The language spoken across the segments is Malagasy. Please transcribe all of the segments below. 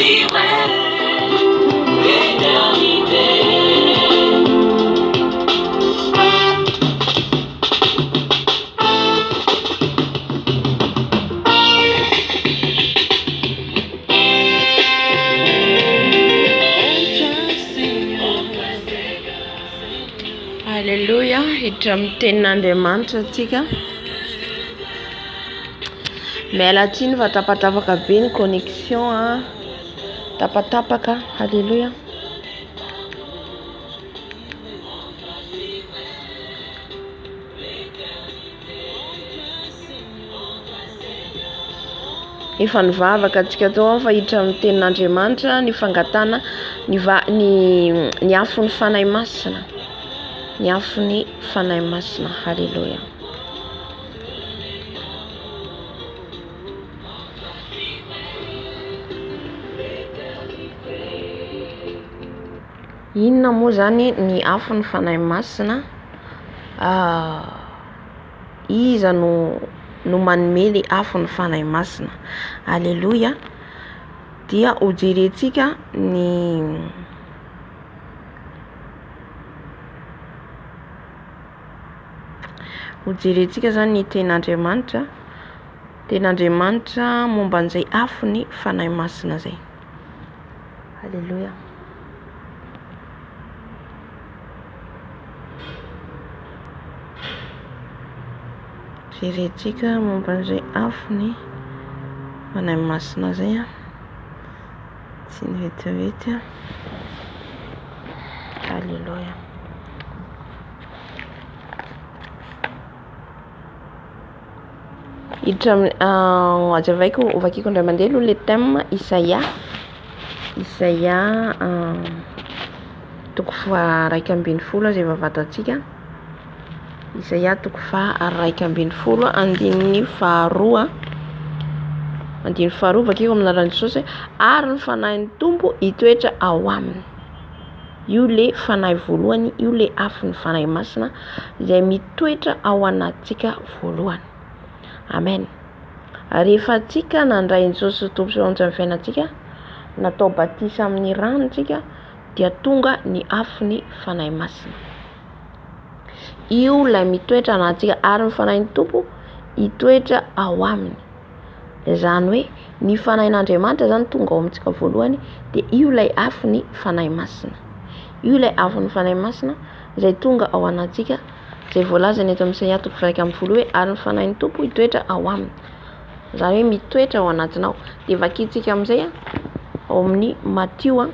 Alléluia, hiditra amin'ny tenin'Andriamanitra atsika. Miala tsiny fa tapatapaka be ny connexion tapatapaka. Alléluia. Efa nivavaka atsika tao fa hiditra amin'ny tenin'Andriamanitra ny fangatana ny afo ny fanahy masina. Ny afo ny fanahy masina. Alléluia. Inona moa zany ny afo ny fanahy masina? Iza no manome le afo ny fanahy masina. Alléluia. Dia hojerentsika zany ny ten'Andriamanitra. Ten'Andriamanitra momba an'izay afo ny fanahy masina zay. Alléluia. Jerentsika momba an'izay afo ny fanahy masina zay tsy ny vetivety. Alléluia. Hiditra azavaiko ovakiko indray mandeha aloha le thème Isaia 1:12 zay vavatantsika. Isaia 1:12 andininy faharoa vakiko amin'ny anaran'i Jesosy. Ary ny fanahin'ny Tompo hitoetra ao aminy. Io le fanahy voalohany, io le afo ny fanahy masina izay mitoetra ao anatsika voalohany. Amen. Rehefa atsika nandray Jesosy Tompo sy Raontsy amin'ny fiainantsika, natao batisa amin'ny ranontsika, dia tonga ny afo ny fanahy masina. Io lay mitoetra anatsika, ary ny fanahin'ny Tompo hitoetra ao aminy. Izany hoe ny fanahin'Andriamanitra zany tonga ao amintsika voalohany, dia io lay afo ny fanahy masina. Io lay afo ny fanahy masina izay tonga ao anatsika, izay voalaza ny eto amin'ny Isaia 1:12 hoe ary ny fanahin'ny Tompo hitoetra ao aminy. Izany hoe mitoetra ao anatinao. Dia vakitsika amin'izay ao amin'ny Matthieu.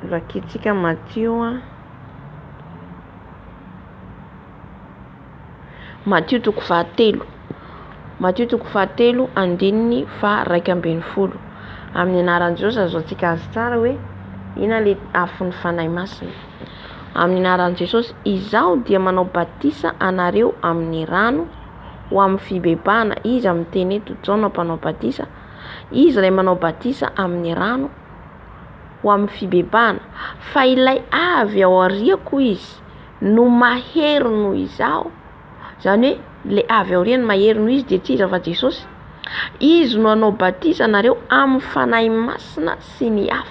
Vakitsika Matthieu 1:13. Matthieu 1:13 andininy 12. Amin'ny anaran'i Jesosy azoantsika azy tsara hoe ina le afo ny fanahy masina. Amin'ny anaran'i Jesosy, izaho dia manao batisa anareo amin'ny rano ho amin'ny fibebahana. Izy amin'ny teny eto Jaona mpanao batisa. Izy ilay manao batisa amin'ny rano ho amin'ny fibebahana. Fa ilay avy ao aoriako izy no mahery noho izaho. Zany hoe le avy aoriany mahery noho izy dia tsy iza fa Jesosy. Izy no anao batisa anareo amin'ny fanahy masina sy ny afo.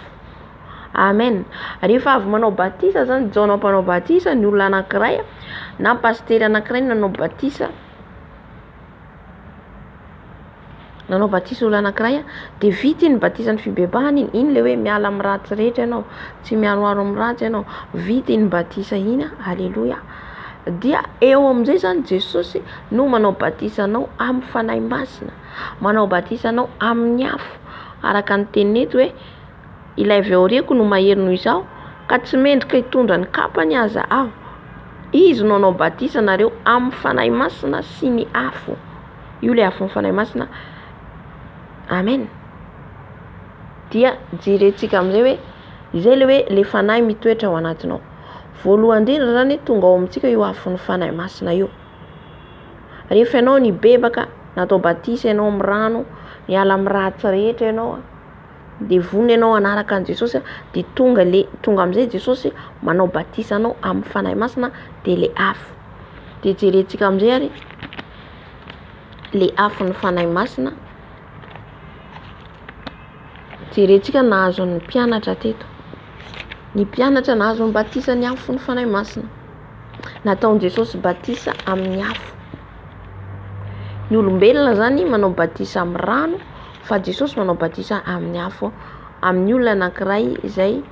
Amen. Rehefa avy manao batisa zany Jaona mpanao batisa, ny olona anankiray na pastery anankiray nanao batisa olona anankiray, dia vita iny batisa ny fibebahana iny le hoe miala amin'ny ratsy rehetra ianao, tsy miaroaro amin'ny ratsy ianao, vita iny batisa iny. Alléluia. Dia eo amin'izay zany Jesosy no manao batisa anao amin'ny fanahy masina, manao batisa anao amin'ny afo, araka ny teniny eto hoe ilay avy aoriako no mahery noho izaho, ka tsy mendrika hitondra ny kapany aza aho. Izy no anao batisa anareo amin'ny fanahy masina sy ny afo. Io le afo ny fanahy masina. Amen. Dia jerentsika amin'izay hoe izay le hoe le fanahy mitoetra ao anatinao. Voalohany indrindra zany tonga ao amintsika io afo ny fanahy masina io. Rehefa ianao nibebaka, natao batisa ianao amin'ny rano, niala amin'ny ratsy rehetra ianao, dia vonona ianao anaraka an' Jesosy, dia tonga amin'izay Jesosy manao batisa anao amin'ny fanahy masina, dia le afo. Dia jerentsika amin'izay ary le afo ny fanahy masina Jerentsika nahazo ny mpianatra teto. Ny mpianatra nahazo ny batisa ny afo ny fanahy masina. Nataon Jesosy batisa amin'ny afo. Ny olombelona zany manao batisa amin'ny rano, fa Jesosy manao batisa amin'ny afo amin'ny olona anankiray izay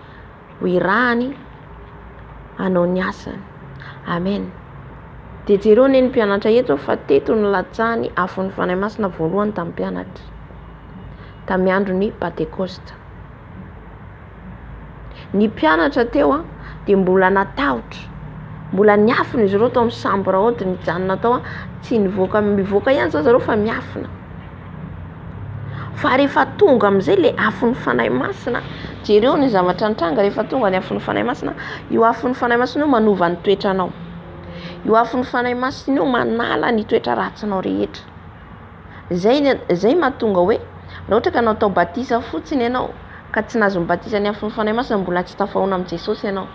hoirahany hanao ny asany. Amen. De jereo ny mpianatra eto fa teto ny latsahany afo ny fanahy masina voalohany tamin'ny mpianatra. Tamin'ny andron'ny Pentecoste. Ny mpianatra teo de mbola natahotra. Mbola niafina izy ireo tao amin'ny sambo raha ohatra nijanona tao tsy mivoaka ihany zareo fa miafina. Fa rehefa tonga amin'izay le afo ny fanahy masina, jereo ny zavatra nitranga rehefa tonga ny afo ny fanahy masina, io afo ny fanahy masina io manova ny toetranao. Io afo ny fanahy masina io manala ny toetra ratsinao rehetra. Zay mahatonga hoe raha ohatra ka natao batisa fotsiny ianao ka tsy nahazo ny batisa ny afo ny fanahy masina, mbola tsy tafahoana amin'ny Jesosy ianao.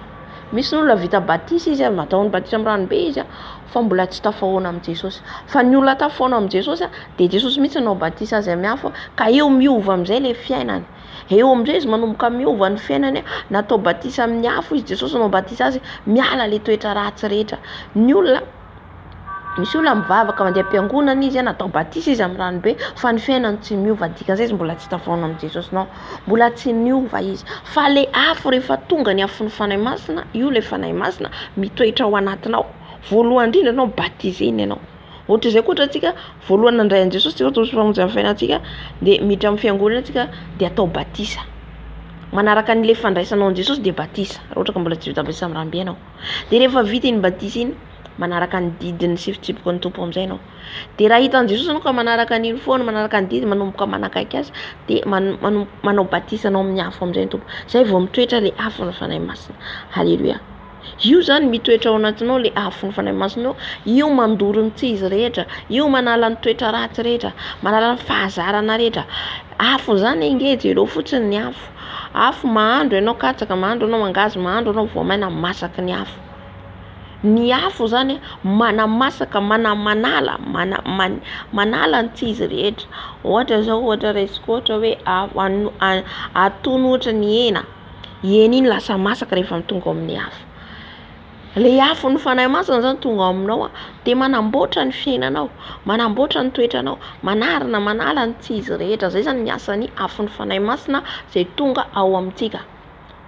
Misy ny olona vita batisa izy matao ny batisa amin'ny ranobe izy fa mbola tsy tafahoana amin'ny Jesosy. Fa ny olona tafahoana amin'ny Jesosy de Jesosy mihitsy no batisa azy amin'ny afo ka eo miova amin'izay le fiainany. Eo amin'izay izy manomboka miova ny fiainany, natao batisa amin'ny afo izy, Jesosy no batisa azy, miala le toetra ratsy rehetra. Ny olona misy olona mivavaka mandeha am-piangonana izy natao batisa izy amin'ny ranobe fa ny fiainany tsy miova, dikan'izay izy mbola tsy tafahoana amin'ny Jesosy nao, mbola tsy niova izy. Fa le afo rehefa tonga ny afo ny fanahy masina, io le fanahy masina mitoetra ao anatinao. Voalohany indrindra anao batizeny ianao. Ohatra izay koa antsika voalohany nandray an Jesosy tsika toy famonjy amin'ny fiainantsika de miditra amin'ny fiangonana tsika de atao batisa. Manaraka an'ile fandraisanao an Jesosy de batisa. Raha ohatra ka mbola tsy vita batisa amin'ny ranobe ianao. De rehefa vita iny batisa iny, manaraka ny didiny sifitsipiky ny tompo amin'izay ianao. De raha hitan Jesosy anao ka manaraka an'iny foana, manaraka ny didiny manomboka manakaiky azy, de manao batisa anao amin'ny afo amin'izay ny tompo. Zay vao mitoetra le afo ny fanahy masina. Halleluja. Io zany mitoetra ao anatinao le afo ny fanahy masina io mandoro ny tsy izy rehetra, io manala ny toetra ratsy rehetra, manala ny fahazarana rehetra. Afo zany engejy ireo fotsiny ny afo. Afo mahandro ianao katsaka, mahandro anao mangazy, mahandro anao voamaina, masaky ny afo. Ny afo zany manamasaka, manala ny tsy izy rehetra. Ohatra zao, ohatra raisiko ohatra hoe atono ohatra ny hena iny lasa masaka rehefa mitonga amin'ny afo. Le afo ny fanahy masina zany tonga aminao de manamboatra ny fiainanao, manamboatra ny toetranao, manala ny tsy izy rehetra. Zay zany miasa ny afo ny fanahy masina zay tonga ao amintsika.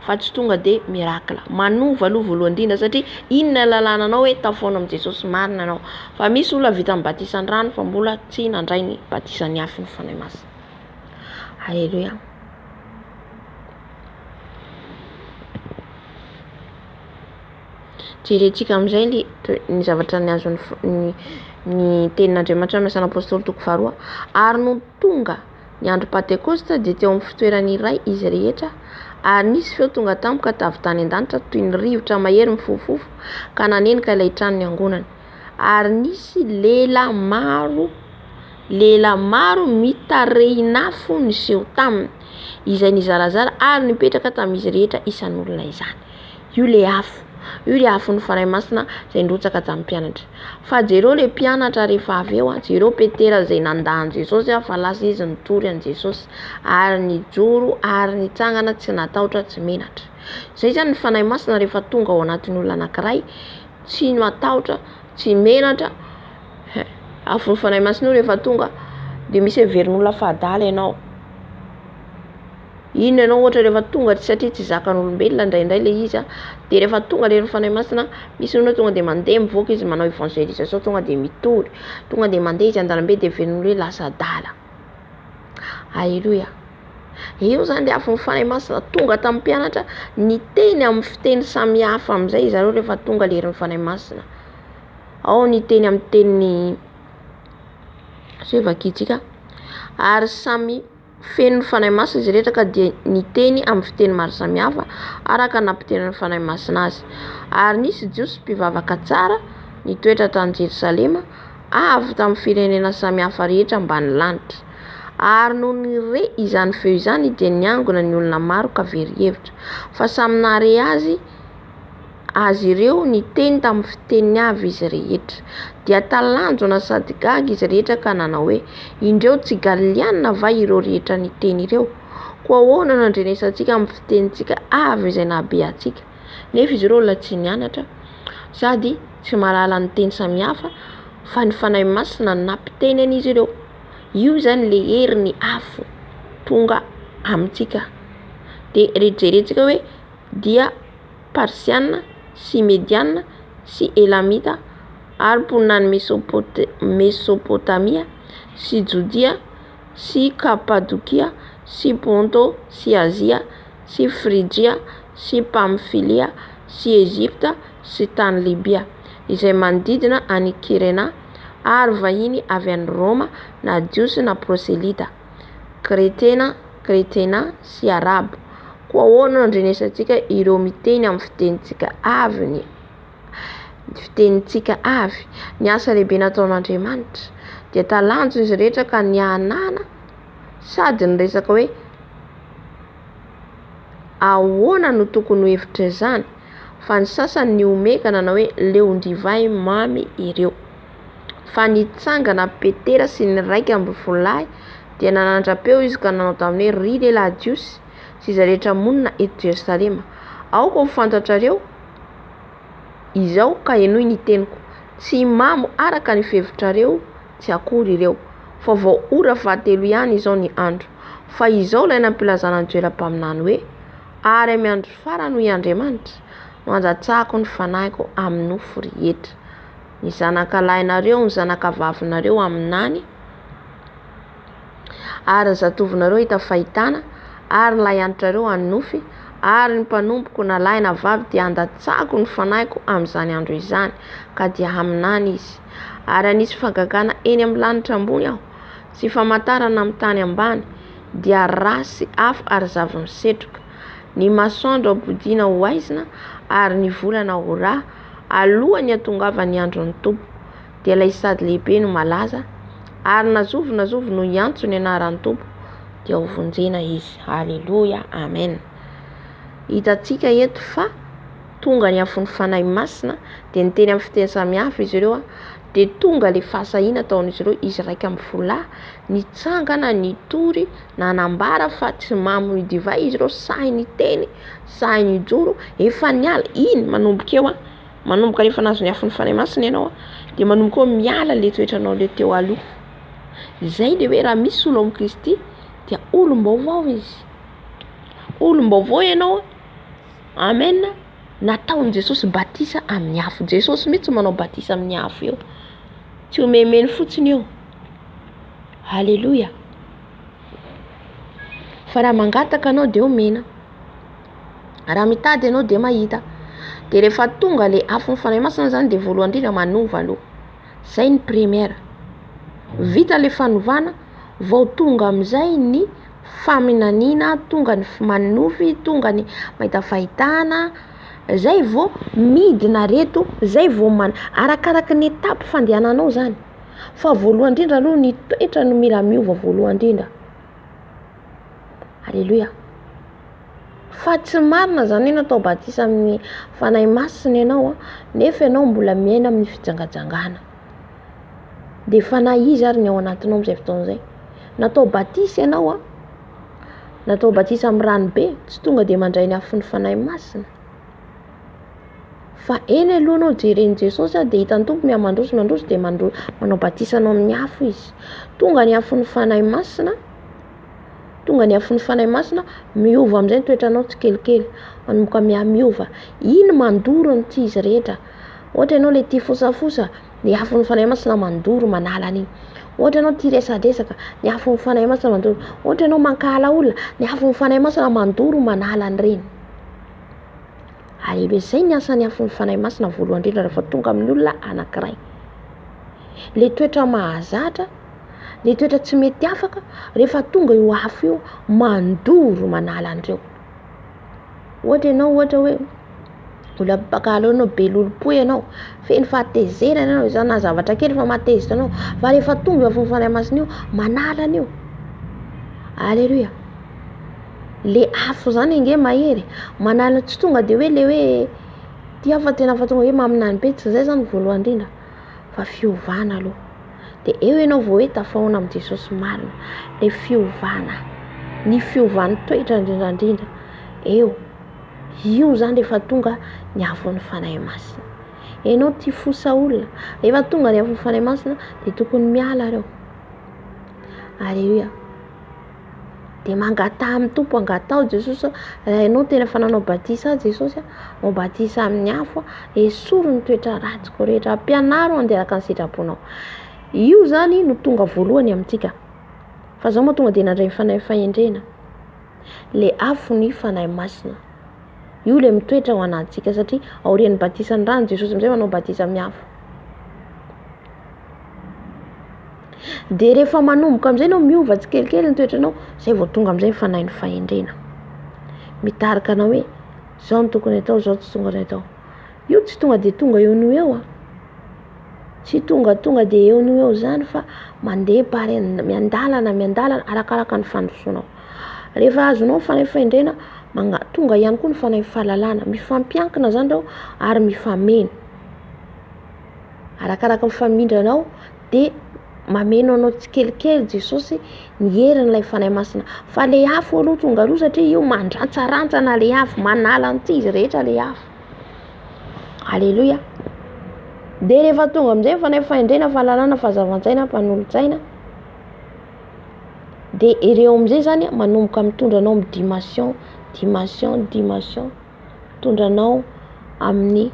Fa tsy tonga de miracle. Manova aloha voalohany indrindra satria iny ny lalàna anao hoe tafahoana amin'ny Jesosy marina anao. Fa misy olona vita amin'ny batisa ny rano fa mbola tsy nandray ny batisa ny afo ny fanahy masina. Halleluja. Jerentsika amin'izay ny zavatra ny azo ny tenin'Andriamanitra miasana apôstôly toko faharoa. Ary no tonga ny andro Pentecoste de teo amin'ny fitoerany iray izy rehetra, ary nisy feo tonga tampoka tavy tany an-danitra toy ny rivotra mahery mifofofo ka nanenika ilay trano ny angonany. Ary nisy lela maro mitarehin'afo niseho taminy, izay nizarazara ary nipetraka tamin'izy rehetra isan'olona izany. Io le afo. Io le afo ny fanahy masina zay nirotsaka tamin'ny mpianatra. Fa jereo le mpianatra rehefa avy eo, jereo Petera zay nandahan Jesosy fa lasa izy nitory an Jesosy ary nijoro ary nitsangana tsy natahotra tsy menatra. Zay zany ny fanahy masina rehefa tonga ao anatin'ny olona anankiray, tsy matahotra, tsy menatra. Afo ny fanahy masina io rehefa tonga de misy heverin'olona fahadala ianao. Ino ianao ohatra rehefa tonga satria tsy zakan'olombelona indraindray le izy de rehefa tonga le fanahy masina, misy olona tonga de mandeha mivoaka izy manao evangelisation, tonga de mitory, tonga de mandeha izy an-dalambe de heverin'olona hoe lasa adala. Halleluja. Io zany le afo ny fanahy masina tonga tamin'ny mpianatra, ny teny amin'ny fiteny samihafa amin'izay zareo rehefa tonga le herin'ny fanahy masina. Ao ny teny amin'ny teny sevakitsika ary samy feno fanahy masina izy rehetra ka dia niteny amin'ny fiteny maro samihafa araka nampitenen'ny fanahy masina azy. Ary nisy jiosy mpivavaka tsara nitoetra tany Jerosalema avy tamin'ny firenena samihafa rehetra ambany lanitra. Ary noho ny re izany feo izany dia niangona ny olona maro ka very hevitra, fa samy nahare azy ireo niteny tamin'ny fiteniny avy izy rehetra. Dia talanjona sady gaga izy rehetra ka nanao hoe indreo tsy Galileana va ireo rehetra niteny ireo? koa ahoana no andrenesantsika amin'ny fitenintsika avy izay nahabe antsika nefa izy ireo tsy nianatra sady tsy mahalala ny teny samihafa fa ny fanahy masina nampiteny an'izy ireo. Io zany le heriny afo tonga amintsika. De rejerentsika hoe dia Parsiana sy Mediana sy Elamita ary mponina Mesopotamia sy Jodia sy Kapadokia sy Ponto sy Azia sy Frigia sy Pamfilia sy Egypta sy tany Libia izay manodidina any Kirena ary vahiny avy any Roma na Jiosy na Proselita, Kretena sy Arabo. Koa ahoana andrenesantsika ireo miteny amin'ny fitenintsika avy. Ny asa lehibe nataon'Andriamanitra dia talanjo izy rehetra ka nianana sady niresaka hoe ahoana no tokony ho hevitra izany, fa ny sasany ny omekana na hoe leon-divay mamy ireo. Fa nitsangana Petera sy ny 12 lahy dia nanandrapeo izy ka nanao tamin'ny hoe ry lehilahy Jiosy sy izay rehetra monina eto Jerosalema, aoka ho fantatrareo izao ka enoy ny teniko, tsy mamo araka ny fevitrareo tsy akory ireo, fa vao ora fahatelo ihany izao ny andro. Fa izao ilay nampilazana ny joelam-paminany hoe ary amin'ny andro farany hoy Andriamanitra no anjatsahako ny fanahiko amin'ny nofo rehetra. Ny zanakalahinareo, ny zanakavavinareo aminany ary ny zatovinareo hita fahitana ary ny lahy antrareo anofy ary ny mpanompoka na lahy na vavy dia andatsahako ny fanahiko amin'izany andro izany ka dia aminany izy. Ary anisy fagagana eny amin'ny lanitra ambony aho sy famantarana amin'ny tany ambany dia rasy afo ary zava misetroka. Ny masoandro abodina ho aizina ary ny volana ho rà alohan'ny hatongavan'ny andron'ny Tompo. Dia ilay sady lehibe no malaza ary nazovo no hiantso ny anaran'ny Tompo dia ho vonjena izy. Haleluya, amen. Hitantsika eto fa tonga ny afon'ny fanahy masina dia niteny amin'ny fiteny samihafa izy ireo dia tonga le fahasahina ataon'izy ireo izy 12 nitsangana nitory nanambara fa tsy mamo ny divay izy ireo, sahy ny teny sahy ny joro efa niala. Iny manomboka eo manomboka rehefa nazo ny afon'ny fanahy masina ianao dia manomboka eo miala le toetranao le teo aloha. Izay le hoe raha misy olo amin'ny Kristy dia olom-baovao izy, olom-baovao ianao. Amen. Nataon'i Jesosy batisa amin'ny afo. Jesosy mihitsy manao batisa amin'ny afo eo, tsy omemeny fotsiny eo. Haleluya. Fa raha mangataka anao dia omena, raha mitady anao dia mahita. Dia rehefa tonga le afon'ny fanahy masina zany dia voalohany indrindra manova aloha. Zay ny première. Vita le fanovana, vao tonga amin'izay ny faminaniana, tonga ny manofy, tonga ny mahita fahitana, zay vao midina reto, zay vao arakaraka ny etapy fandehananao zany. Fa voalohany indrindra aloha ny toetra no mila miova voalohany indrindra. Haleluya. Fa tsy marina zany hoe natao batisa amin'ny fanahy masina ianao nefa ianao mbola miaina amin'ny fijangajangana. Dia fanahy izy ary ny ao anatinao amin'izay fotoana izay. Natao batisa ianao natao batisa amin'ny rano be, tsy tonga dia mandray ny afon'ny fanahy masina. Fa eny aloha anao jeren'i Jesosy dia hitan'ny Tompo mandroso dia manao batisa anao amin'ny afo izy. Tonga ny afon'ny fanahy masina, miova amin'izay ny toetranao tsikelikely, manomboka miova. Iny mandoro ny tia izy rehetra. Ohatra ianao le tia fosafosa, ny afon'ny fanahy masina mandoro manala an'iny. Ohatra ianao tia resadresaka, ny afon'ny fanahy masina mandoro. Ohatra ianao mankala olona, ny afon'ny fanahy masina mandoro manala an'ireny. Haleluya. Zay ny asan'ny afon'ny fanahy masina voalohany indrindra rehefa tonga amin'ny olona anankiray. Le toetra mahazatra, le toetra tsy mety afaka, rehefa tonga io afo io mandoro manala an'ireo. Ohatra hoe olona mpakala anao be lolo-po ianao, feno fahatezerana ianao, izany na zavatra kely fa mahatezitra anao, fa rehefa tonga io afon'ny fanahy masina io manala an'io. Haleluya. Le afo zany ange mahery manala, tsy tonga dia hoe le hoe tia fa tena fa tonga hoe maminany be, tsy zay zany voalohany indrindra, fa fiovana aloha. Dia eo ianao vao hoe tafahoana amin'ny Jesosy marina, le fiovana. ny fiovan'ny toetra indrindrandrindra eo io zany rehefa tonga ny afon'ny fanahy masina. Ianao ty fosa olona rehefa tonga ny afon'ny fanahy masina dia tokony miala reo. Alleluia. Dia mangata amin'ny tompo angatao Jesosy. Raha ianao tena fananao batisa Jesosy mo batisa amin'ny afo esoro ny toetra ratsiko rehetra, ampianaro anderaka ny sitraponao. Io zany no tonga voalohany amintsika. Fa zao moa tonga dia nandray fanahy fahendrena. Le afo ny fanahy masina. Io le mitoetra ho anatsika satria aorian'ny batisa ny rano Jesosy amin'izay manao batisa amin'ny afo. Dia rehefa manomboka amin'izay anao miova tsikelikely ny toetranao, zay vao tonga amin'izay ny fanahy ny fahendrena. Mitarika anao hoe zao no tokony atao, zao tsy tonga atao. Io tsy tonga dia tonga eo no eo tsy tonga dia eo no eo zany fa mandeha pare miandalana arakaraka ny fandrosoanao. Rehefa azonao fanahy fahendrena tonga ihany koa ny fanahy fahalalana, mifampiankina zany reo ary mifameno. Arakaraka mifamindranao dia mameno anao tsikelikely Jesosy ny herin'ilay fanahy masina. Fa le afo aloha tonga aloha satria io mandrantsarantsana le afo, manala an'ity izy rehetra le afo. Alleluia. Dia rehefa tonga amin'izay ny fanahy fahendrena, fahalalana, fahazavan-tsaina, mpanolon-tsaina, dia ireo amin'izay zany manomboka mitondra anao amin'ny dimension, tondranao amin'ny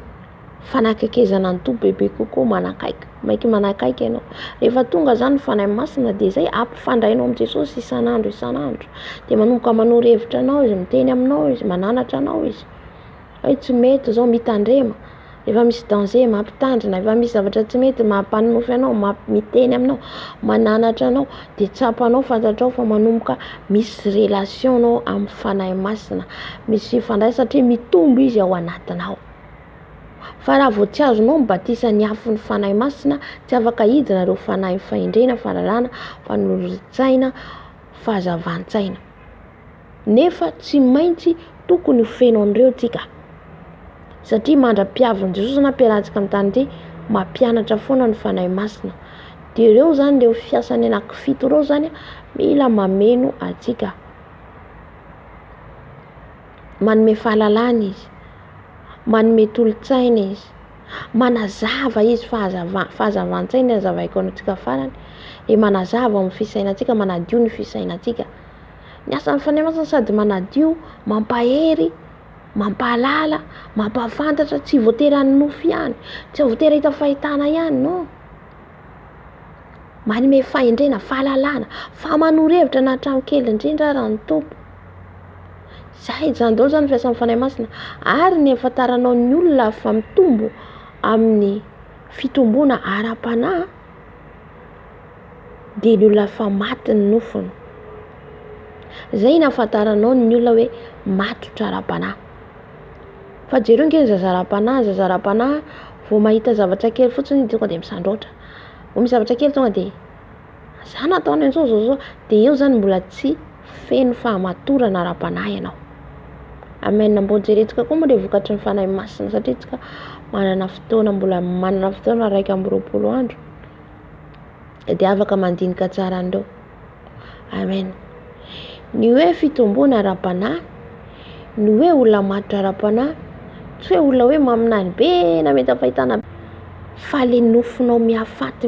fanakakezana ny tompoko bebe kokoa, manakaiky ianao. Rehefa tonga zany ny fanahy masina dia zay ampifandrainao amin'ny Jesosy isan'andro dia manomboka manoro hevitra anao izy, miteny aminao izy, mananatra anao izy hoe tsy mety zao, mitandrema. Rehefa misy danger mampitandrina, rehefa misy zavatra tsy mety mampanofy anao, miteny aminao, mananatra anao, dia tsapanao fantatrao fa manomboka misy relation anao amin'ny fanahy masina, misy fifandray satria mitombo izy ao anatinao. Fa raha vao tsy azonao mibatisa ny afon'ny fanahy masina, tsy afaka hidina ireo fanahy fahendrena, fahalalana, fanolon-tsaina, fahazavan-tsaina. Nefa tsy maintsy tokony ho feno an'ireo tsika. Satria mandra-piavin'i Jesosy na ampiarantsika amin'ny tany ity, mampianatra foana ny fanahy masina. Dia ireo zany le fiasany anankifito ireo zany mila mameno atsika. Manome fahalalana izy, manome tolon-tsaina izy, manazava izy fahazavan-tsaina hazavaiko antsika farany, dia manazava amin'ny fisainantsika, manadio ny fisainantsika. Ny asan'ny fanahy masina sady manadio, mampahery, mampahalala, mampahafantatra, tsy voatery hanonofy ihany, tsy voatery hita fahitana ihany, no. Manome fahendrena, fahalalana, famanoro-hevitra na hatramo kely indrindra raha ny tompo. Zay zany daholo zany fiasan'ny fanahy masina, ary ny ahafantaranao ny olona fa mitombo amin'ny fitomboana ara-panahy dia ny olona fa maty ny nofony. Zay ny ahafantaranao ny olona hoe matotra ara-panahy. Fa jereo nge zazaram-panahy vao mahita zavatra kely fotsiny tonga dia misandraotra. Vao misy zavatra kely tonga dia zany ataony an'izao, dia eo zany mbola tsy feno fahamatorana ara-panahy ianao. Amen. Mbola jerentsika koa moa le vokatry ny fanahy masina satria tsika manana fotoana 120 andro dia afaka mandinika tsara an'ireo. Amen. Ny hoe fitomboana ara-panahy, ny hoe olona matotra ara-panahy, tsy hoe olona hoe maminany be na mety fahitana, fa le nofinao mihafaty,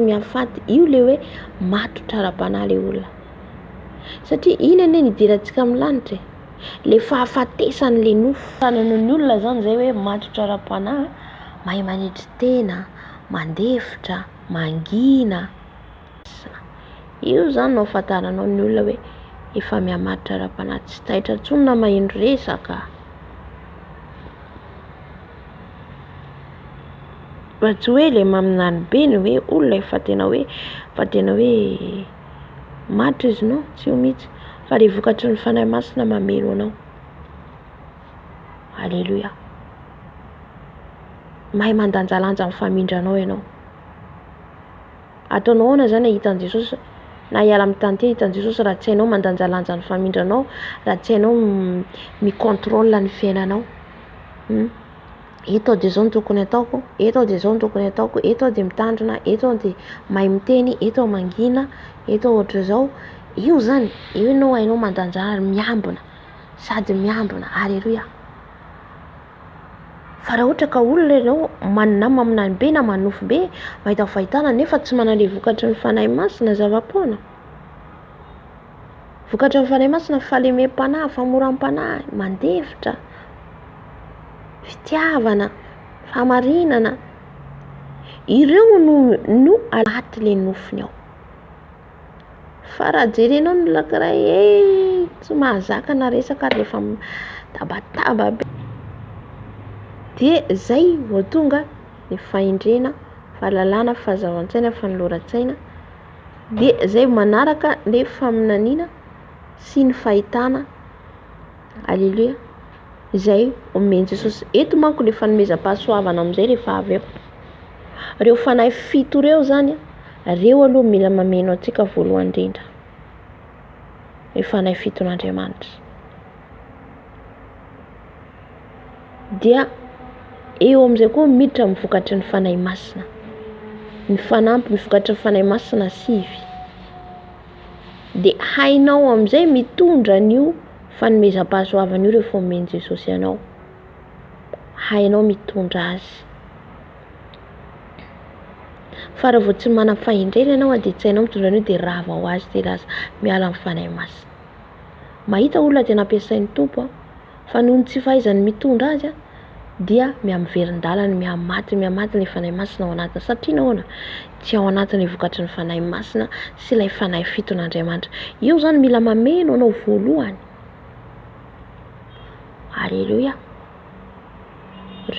io le hoe matotra ara-panahy le olona. Satria iny ane ny idirantsika amin'ny lanitra, le fahafatesany le nofo. Tanan'ny olona zany zay hoe matotra ara-panahy, mahay manitry tena, mandefitra, mangina. Io zany no ahafantaranao ny olona hoe efa mihamatotra ara-panahy, tsy taitra intsony na maheno resaka. Fa tsy hoe le maminany be ny hoe olona efa tena hoe matotra izy, no, tsy io mihitsy, fa le vokatry ny fanahy masina mameno anao. Alleluia. Mahay mandanjalanja amin'ny famindranao ianao. Ataonao ahoana zany hitan'i Jesosy, na hiala amin'ny tany ity hitan'i Jesosy raha tsy hainao mandanjalanja ny famindranao, raha tsy hainao micontrôle ny fiainanao. Eto dia zao no tokony ataoko, eto dia zao no tokony ataoko, eto dia mitandrina, eto dia mahay miteny, eto mangina, eto ohatra zao, io zany io ianao hainao mandanjara miambina sady miambina. Alleluia. Fa raha ohatra ka olona ianao manama aminany be na manofo be mahita fahitana nefa tsy manana le vokatry ny fanahy masina zava-poana. Vokatry ny fanahy masina fahalemem-panahy, famoram-panahy, mandefitra, fitiavana, fahamarinana. Ireo no alaty le nofony ao. Fa raha jerenao ny lakiray tsy mahazaka na resaka rehefa tabataba be, dia zay vao tonga ny fahendrena, fahalalana, fahazavan-tsaina, fanoloran-tsaina. Dia zay manaraka le faminaniana sy ny fahitana. Alleluia. Zay omeny Jesosy. Eto manko le fanomezam-pahasoavana amin'izay rehefa avy eo. Reo fanahy fito reo zany reo aloha mila mameno antsika voalohany indrindra. Reo fanahy fiton'Andriamanitra. Dia eo amin'izay koa miditra mivokatry ny fanahy masina. Ny fanampy mivokatry ny fanahy masina sivy. Dia hainao amin'izay mitondra an'io fanomezam-pahasoavana io rehefa omeny Jesosy anao. Hainao mitondra azy. Fa raha vao tsy mana fahendrena ianao dia tsy hainao mitondra an'io dia rava ho azy dia lasa miala amin'ny fanahy masina. Mahita olona dia nampiasain'ny tompo fa noho ny tsy fahaizany mitondra azy dia miamiverin-dalany, miamaty ny fanahy masina ao anatiny. Satria nahoana? Tsy ao anatiny vokatry ny fanahy masina sy ilay fanahy fiton'Andriamanitra. Io zany mila mameno anao voalohany. Alleluia.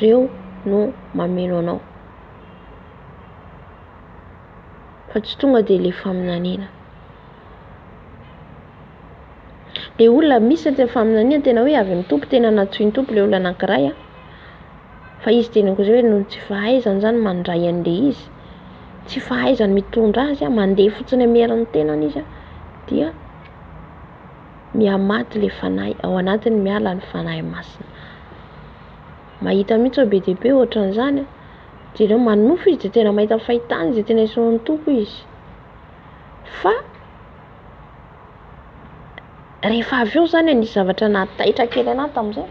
Reo no mameno anao. Fa tsy tonga dia le faminaniana. Le olona misy ny faminaniana tena hoe avy amin'ny tompo, tena natsoin'ny tompo le olona anankiray fa izy tena koa hoe noho tsy fahaizany zany mandray an'le izy, tsy fahaizany mitondra azy mandeha fotsiny amerin'ny tenany izy dia miamaty le fanahy ao anatiny, miala ny fanahy masina. Mahita mihitsy be dia be ohatran'izany dia manofo izy dia tena mahita fahitana izay tena isoan'ny tompo izy. Fa rehefa avy eo zany nisy zavatra nataitra kely anaty amin'izay,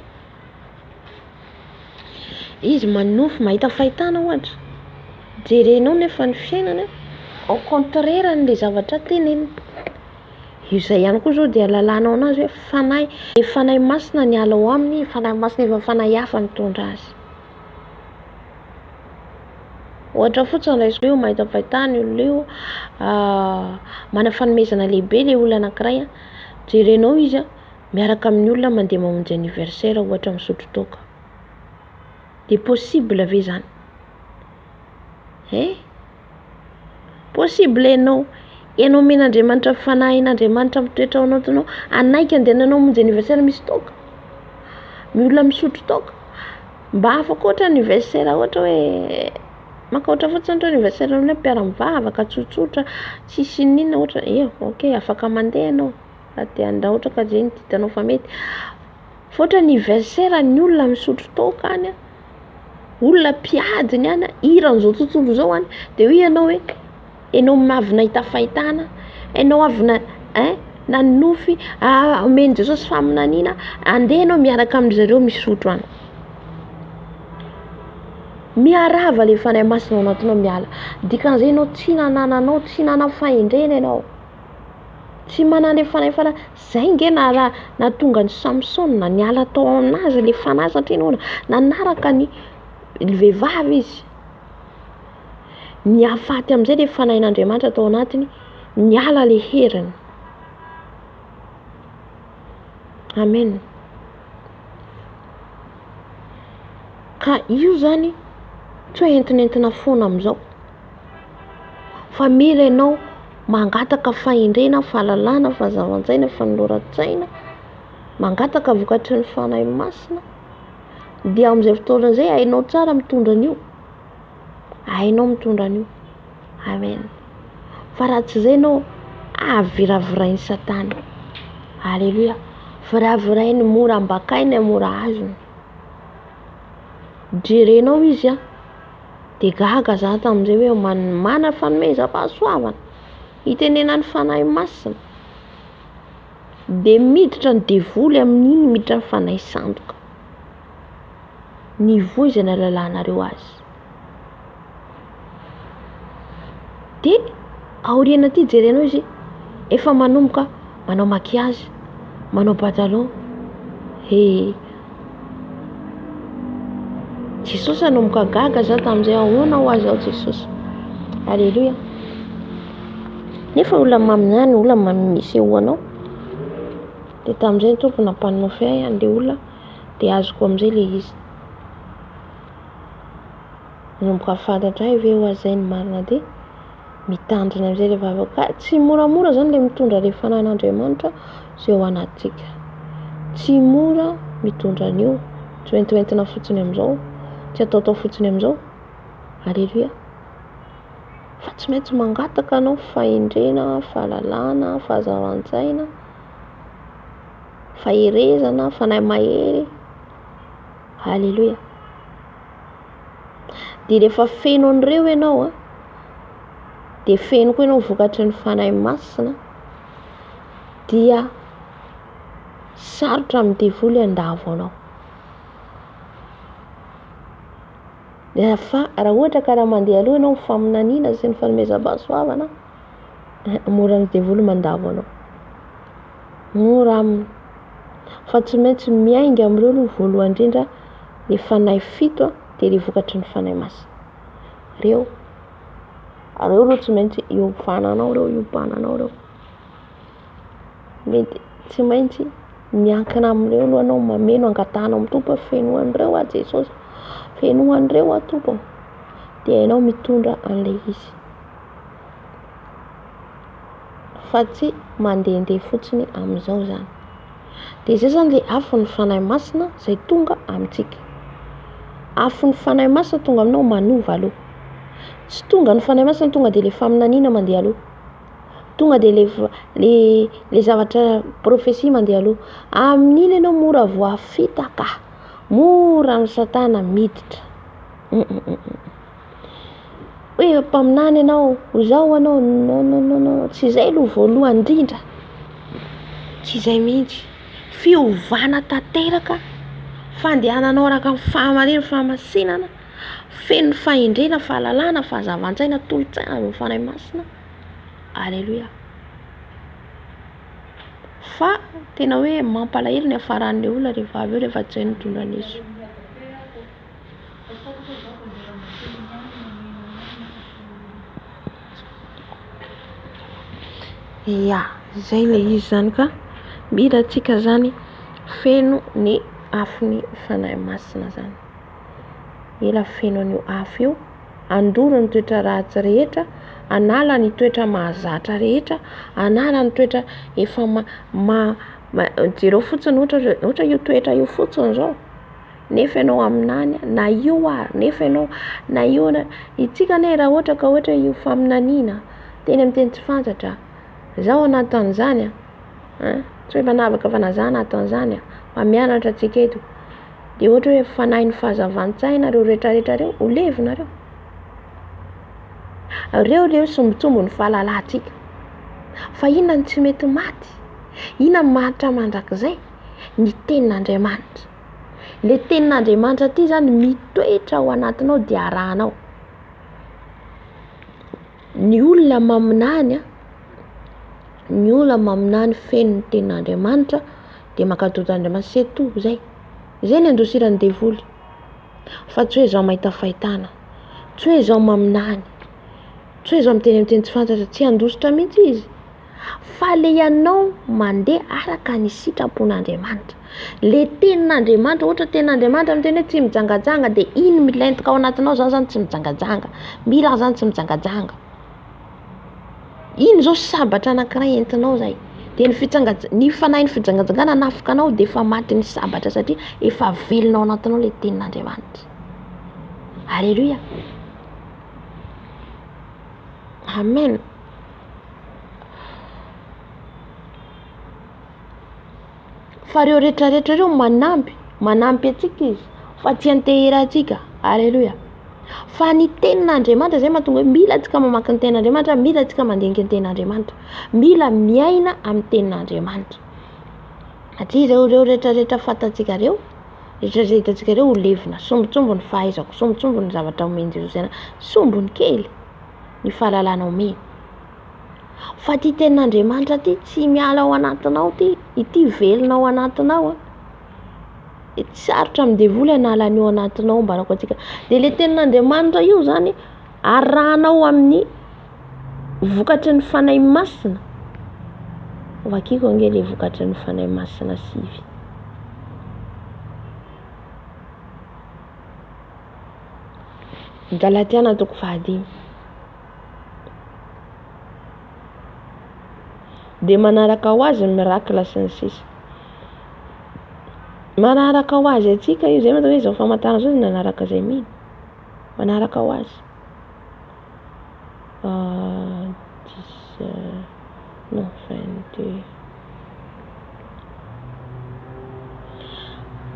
izy manofo mahita fahitana ohatra, jerenao nefa ny fiainana au contraire n'le zavatra teneniny. Izay ihany koa zao dia lalanao anazy hoe fanahy masina ny ala ao aminy, fanahy masina efa fanahy hafa mitondra azy. Ohatra fotsiny raha eo mahita fahitana olona eo mana fanomezana lehibe le olona anankiray, jerenao izy miaraka amin'ny olona mandeha mamonjy anniversaire ohatra misotro toaka. Dia possible ve zany? Possible ianao men'Andriamanitra fanahin'Andriamanitra mitoetra ao anatinao, anaiky andeha anao mamonjy anniversaire misy toaka, olona misotro toaka, mba afaka ohatra anniversaire ohatra hoe maka ohatra fotsiny ohatra anniversaire olona mpiara-mivavaka tsotsotra tsisy ninona ohatra, ok afaka mandeha ianao raha te raha ohatra ka zay ditanao fa mety. Fa ohatra anniversaire ny olona misotro toaka any, olona mpiadiny any, iran'izao tontolo zao any, dia hoe ianao hoe ianao avy nahita fahitana, ianao avy nanofy omeny Jesosy faminaniana, andeha ianao miaraka amin'izareo misotro any. Miarava le fanahy masina ao anatinao miala. Dikan'izay ianao tsy nanananao, tsy nana fahendrena ianao, tsy manana le fanahy fanahy. Zay nge nahatonga ny Samson niala tao aminazy le fanahy satria nahoana? Nanaraka ny vehivavy izy. Niafaty amin'izay le fanahin'Andriamanitra tao anatiny, niala le heriny. Amen. Ka io zany tsy hoe entinentina foana amin'izao, fa mila ianao mangataka fahendrena, fahalalana, fahazavan-tsaina, fanoloran-tsaina, mangataka vokatry ny fanahy masina, dia amin'izay fotoana izay hainao tsara mitondra an'io, hainao mitondra an'io. Amen. Fa raha tsy izay ianao aviravirain'ny Satana. Alleluia. Viravirainy mora ambakainy, mora azony. Jerenao izy dia gaga za tamin'izay hoe mana fanomezam-pahasoavana, hitenenany fanahy masina. dia miditra ny devoly amin'iny, miditra ny fanahy sandoka. Ny voa izay nalalanareo azy. Dia aoriana ty jerenao izy efa manomboka manao makiazy, manao patalon. Jesosy nanomboka gaga za tamin'izay ahoana ho azy ao Jesosy. Alleluia. Nefa olona maminany, olona misy eo anao. Dia tamin'izay ny tompo nampanofy ahy an'ilay olona dia azoko amin'izay ilay izy. Nanomboka fantatra ahy ve ho azy izay ny marina dia mitandrina amin'izay rehefa avy ka tsy moramora zany ilay mitondra ilay fanahin'Andriamanitra izay ao anatsika. Tsy mora mitondra an'io, tsy hoentihoentina fotsiny amin'izao, tsy ataotao fotsiny amin'izao. Alleluia. Fa tsy maintsy mangataka anao fahendrena, fahalalana, fahazavan-tsaina, faherezana, fanahy mahery. Alleluia. Dia rehefa feno an'ireo ianao dia feno koa ianao vokatry ny fanahy masina, dia sarotra amin'ny devoly andavo anao. Fa raha ohatra ka raha mandeha aloha ianao faminaniana sy ny fanomezam-pahasoavana, mora ny devoly mandavo anao. Mora aminy. Fa tsy maintsy miainga amin'ireo aloha voalohany indrindra ny fanahy fito dia ilay vokatry ny fanahy masina. Reo tsy maintsy iompahananao reo. Mety tsy maintsy miankina amin'ireo aloha anao, mameno angatahana amin'ny tompo feno an'ireo a Jesosy, feno an'ireo a tompo, dia ianao mitondra an'ilay izy. Fa tsy mandehandeha fotsiny amin'izao zany. Dia izay zany ilay afon'ny fanahy masina izay tonga amintsika. Afon'ny fanahy masina tonga aminao manova aloha. Tsy tonga ny fanahy masina tonga dia ilay faminaniana mandeha aloha. Tonga dia ilay zavatra profesia mandeha aloha. Amin'iny ianao mora voafitaka, mora ny Satana miditra. Hoe mpaminany ianao, izao anao, non, tsy izay aloha voalohany indrindra. Tsy izay mihitsy. Fiovana tanteraka, fandehananao araka ny fahamarinana, fahamasinana, feno fahendrena, fahalalana, fahazavan-tsaina, tolo-tsaina amin'ny fanahy masina. Alleluia. Fa tena hoe mampalahelo ny hafaran'ilay olona rehefa avy eo rehefa tsy hay nitondra an'izy. Ya, izay ilay izy zany ka mila antsika zany feno ny afon'ny fanahy masina zany. Mila feno an'io afo io, andoro ny toetra ratsy rehetra, anala ny toetra mahazatra rehetra, anala ny toetra efa jereo fotsiny ohatra io toetra io fotsiny zao. Nefa ianao aminany na io nefa ianao na io itsika ane raha ohatra ka ohatra io faminaniana teny amin'ny teny tsy fantatra. Zaho anatin'izany tsy hoe manavaka fa na zaho anatin'izany fa mianatra antsika eto. Dia ohatra hoe fanahin'ny fahazavan-tsaina reo rehetrarehetra reo ho levinareo. Reo sombitsombo ny fahalalantsika. Fa inona ny tsy mety maty? Inona ny mahatra mandrakizay? Ny tenin'Andriamanitra. Le tenin'Andriamanitra ty zany mitoetra ao anatinao dia arahanao. Ny olona maminany feno ny tenin'Andriamanitra dia mankatoto Andriamanitra sy etovo zay. Zay ny andosiran'ny devoly. Fa tsy hoe izao mahita fahitana, tsy hoe izao maminany, tsy hoe izao miteny amin'ny teny tsy fantatra, tsy handositra mihitsy izy. Fa le ianao mandeha araka ny sitrapon'Andriamanitra. Le tenin'Andriamanitra, ohatra tenin'Andriamanitra miteny hoe tsy mijangajanga dia iny milentika ao anatinao zany tsy mijangajanga. Mila zany tsy mijangajanga. Iny zao sabatra anankiray entinao zay. Dia ny fanahin'ny fijangajangana nafika anao dia efa maty ny sabatra satria efa velonao anatinao le tenin'Andriamanitra. Alleluia. Amen. Fa reo rehetrarehetra reo manampy antsika izy fa tsy antehera antsika. Alleluia. Fa ny tenin'Andriamanitra zay mahatonga hoe mila antsika mamaky ny tenin'Andriamanitra, mila antsika mandinika ny tenin'Andriamanitra, mila miaina amin'ny tenin'Andriamanitra. Aty reo rehetrarehetra fantatsika reo, rehetrarehetratsika reo ho levina, sombotsombo ny fahaizako, sombotsombo ny zavatra omeny Jesosy ana, sombony kely ny fahalalana omeny. Fa ty tenin'Andriamanitra ty tsy miala ao anatinao ty, ity velona ao anatinao a. Tsy sarotra midevoly hanala an'io anatinao mbarako atsika. De le tenin'Andriamanitra io zany arahanao amin'ny vokatry ny fanahy masina. Vakiko ange le vokatry ny fanahy masina 9. Galatiana 5. De manaraka ho azy ny miracle sy ny sisa. Manaraka ho azy atsika io zay hoe zao famantarana zao nanaraka zay mihitsy. Manaraka ho azy. Non, 22.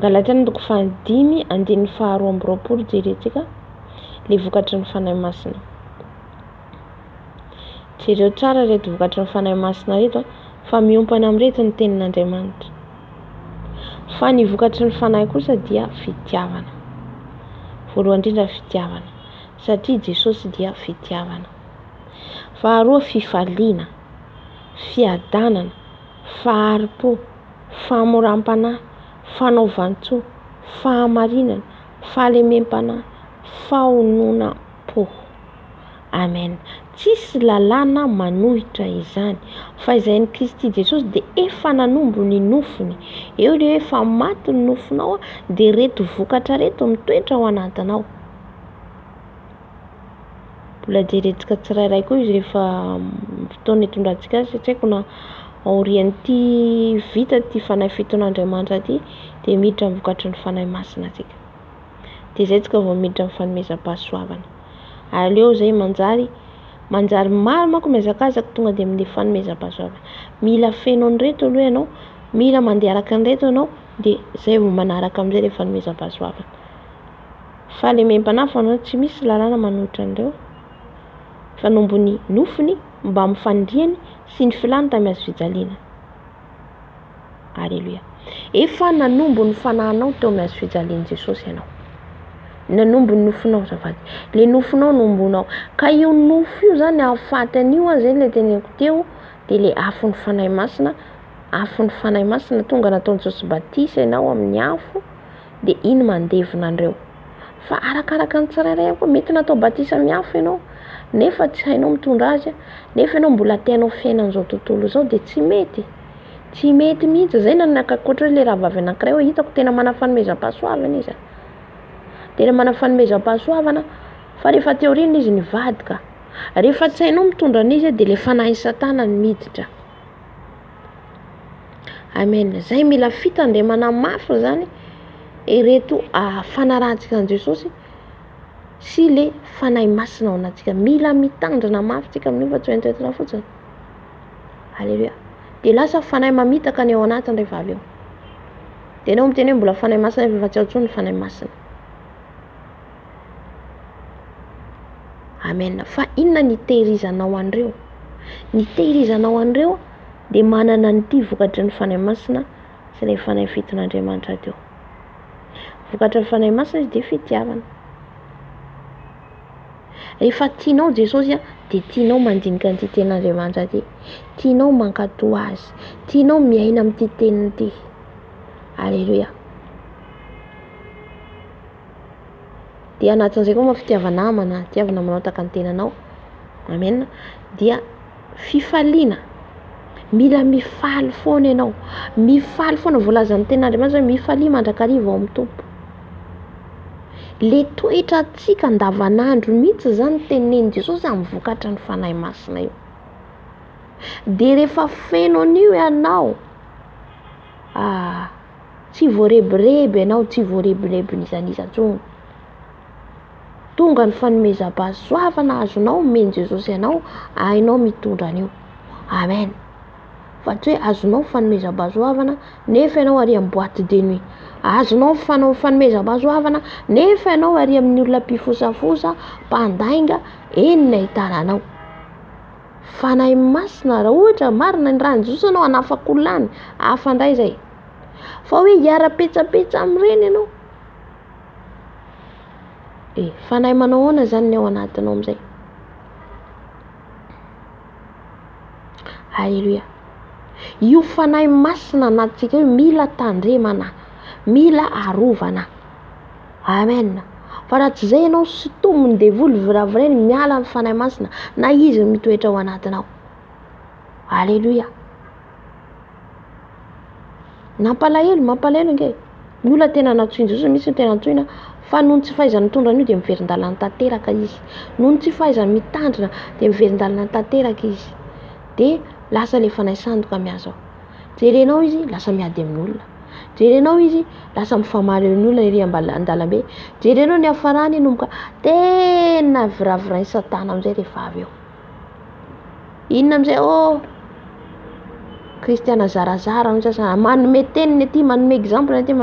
Galatiana 5 andininy 2 jerentsika le vokatry ny fanahy masina. Jereo tsara reto vokatry ny fanahy masina reto fa miompana amin'reto ny tenin'Andriamanitra. Fa ny vokatry ny fanahy kosa dia fitiavana. Voalohany indrindra fitiavana, satria Jesosy dia fitiavana. Faharoa fifaliana, fiadanana, faharipo, famoram-panahy, fanaovan-tsoa, fahamarinana, fahalemem-panahy, fahononam-po. Amen. Tsisy lalàna manohitra izany fa izay ny Kristy Jesosy de efa nanombo ny nofony. Eo le efa maty ny nofonao de reto vokatra reto mitoetra ao anatinao. Mbola jerentsika tsirairay koa izy rehefa fotoana itondrantsika satria kuna aorian'ity vita ty fanahy fiton'Andriamanitra ty de miditra amin'ny vokatry ny fanahy masina tsika. De zay tsika vao miditra amin'ny fanomezam-pahasoavana. Aleo zay manjary maro manko mihazakazaka tonga de amin'ny fanomezam-pahasoavana. Mila feno an'ireto aloha ianao, mila mandeha araka an'ireto ianao de zay vao manaraka amin'izay le fanomezam-pahasoavana. Fahalemem-panahy fa tsy misy lalàna manohitra an'ireo. Fanombo ny nofony mba mifandriany sy ny filany tamy azo fijaliana. Alleluia. Efa nanombo ny fanahinao teo amin'ny azo fijalian'i Jesosy ianao. Nanombo ny nofonao zafady. Le nofonao nombonao. Ka io nofo io zany ahafaty an'io zay le teneniko teo de le afo ny fanahy masina, afo ny fanahy masina tonga nataon'i Jesosy batisa ianao amin'ny afo de iny mandevona an'ireo. Fa arakaraka ny tsirairay koa mety natao batisa amin'ny afo ianao nefa tsy hainao mitondra azy, nefa ianao mbola tianao fiaina an'izao tontolo zao de tsy mety. Tsy mety mihitsy zay nanakakoatra le rahavavy anankiray hoe hitako tena mana fanomezam-pahasoavana izy. Tena mana fanomezam-pahasoavana fa rehefa teoriana izy nivadika. Rehefa tsy hainao mitondra an'izy de le fanahy satana ny miditra. Amen. Zay mila fitandremana mafy zany ireto fanarahantsika an' Jesosy sy le fanahy masina ao anatsika. Mila mitandrina mafy tsika amin'io fa tsy hoentoentina fotsiny. Alleluia. De lasa fanahy mamitaka ny ao anatiny rehefa avy eo. De enao miteny hoe mbola fanahy masina nefa tsy ao intsony ny fanahy masina. Amen. Fa inona ny tehirizanao an'ireo? Ny tehirizanao an'ireo de manana nyity vokatry ny fanahy masina sy le fanahy fiton'Andriamanitra teo. Vokatry ny fanahy masina izy de fitiavana. Rehefa tianao Jesosy de tianao mandinika an'ity tenin'Andriamanitra ty. Tianao mankatoa azy. Tianao miaina amin'ity teniny ty. Alleluia. De anatin'izay koa fitiavana namana, tiavana namanao taka ny tenanao. Amen. Dia fifaliana. Mila mifaly foana ianao. Mifaly foana voalazan'ny tenin'Andriamanitra hoe mifalia mandrakariva ao amin'ny Tompo. Le toetra atsika andavanandro mihitsy zany tenen'i Jesosy amin'ny vokatra ny fanahy masina io. De rehefa feno an'io ianao, tsy voarebireby ianao, tsy voarebireby nizaniza intsony. Tonga ny fanomezam-pahasoavana azonao omeny Jesosy ianao, hainao mitondra an'io. Amen. Fa tsy hoe azonao fanomezam-pahasoavana nefa ianao ary amin'ny boîte de nuit. Azonao fanomezam-pahasoavana nefa ianao ary amin'ny olona mpifosafosa, mpandainga, eny ny ahitana anao. Fanahy masina raha ohatra marina ny rahan'i Jesosy anao hanafaka olona any, hafa ndray zay. fa hoe hiara-petsapetsa amin'ireny ianao. Fanahy manao ahoana zany ny ao anatinao amin'izay? Halleluia. Io fanahy masina anatintsika io mila tandremana, mila arovana. Amen. Fa raha tsy izay ianao sy tomony devoly viravireny miala ny fanahy masina na izy mitoetra ao anatinao. Halleluia. Mampalahelo nge. Ny olona tena natsoina Jesosy misy ny tena natsoina fa noho tsy fahaizany mitondra an'io dia miverin-dalana tanteraka izy. Noho tsy fahaizany mitandrina dia miverin-dalana tanteraka izy. Dia lasa le fanahy sandoka miazo. Jerenao izy lasa miady amin'olona. Jerenao izy lasa mifamaly amin'olona ery an-dalambe. Jerenao ny hafarany nomboka tena viraviray satana amin'izay rehefa avy eo. Inona amin'izay kristiana zarazara ny sasany manome teniny aty, manome exemple aty,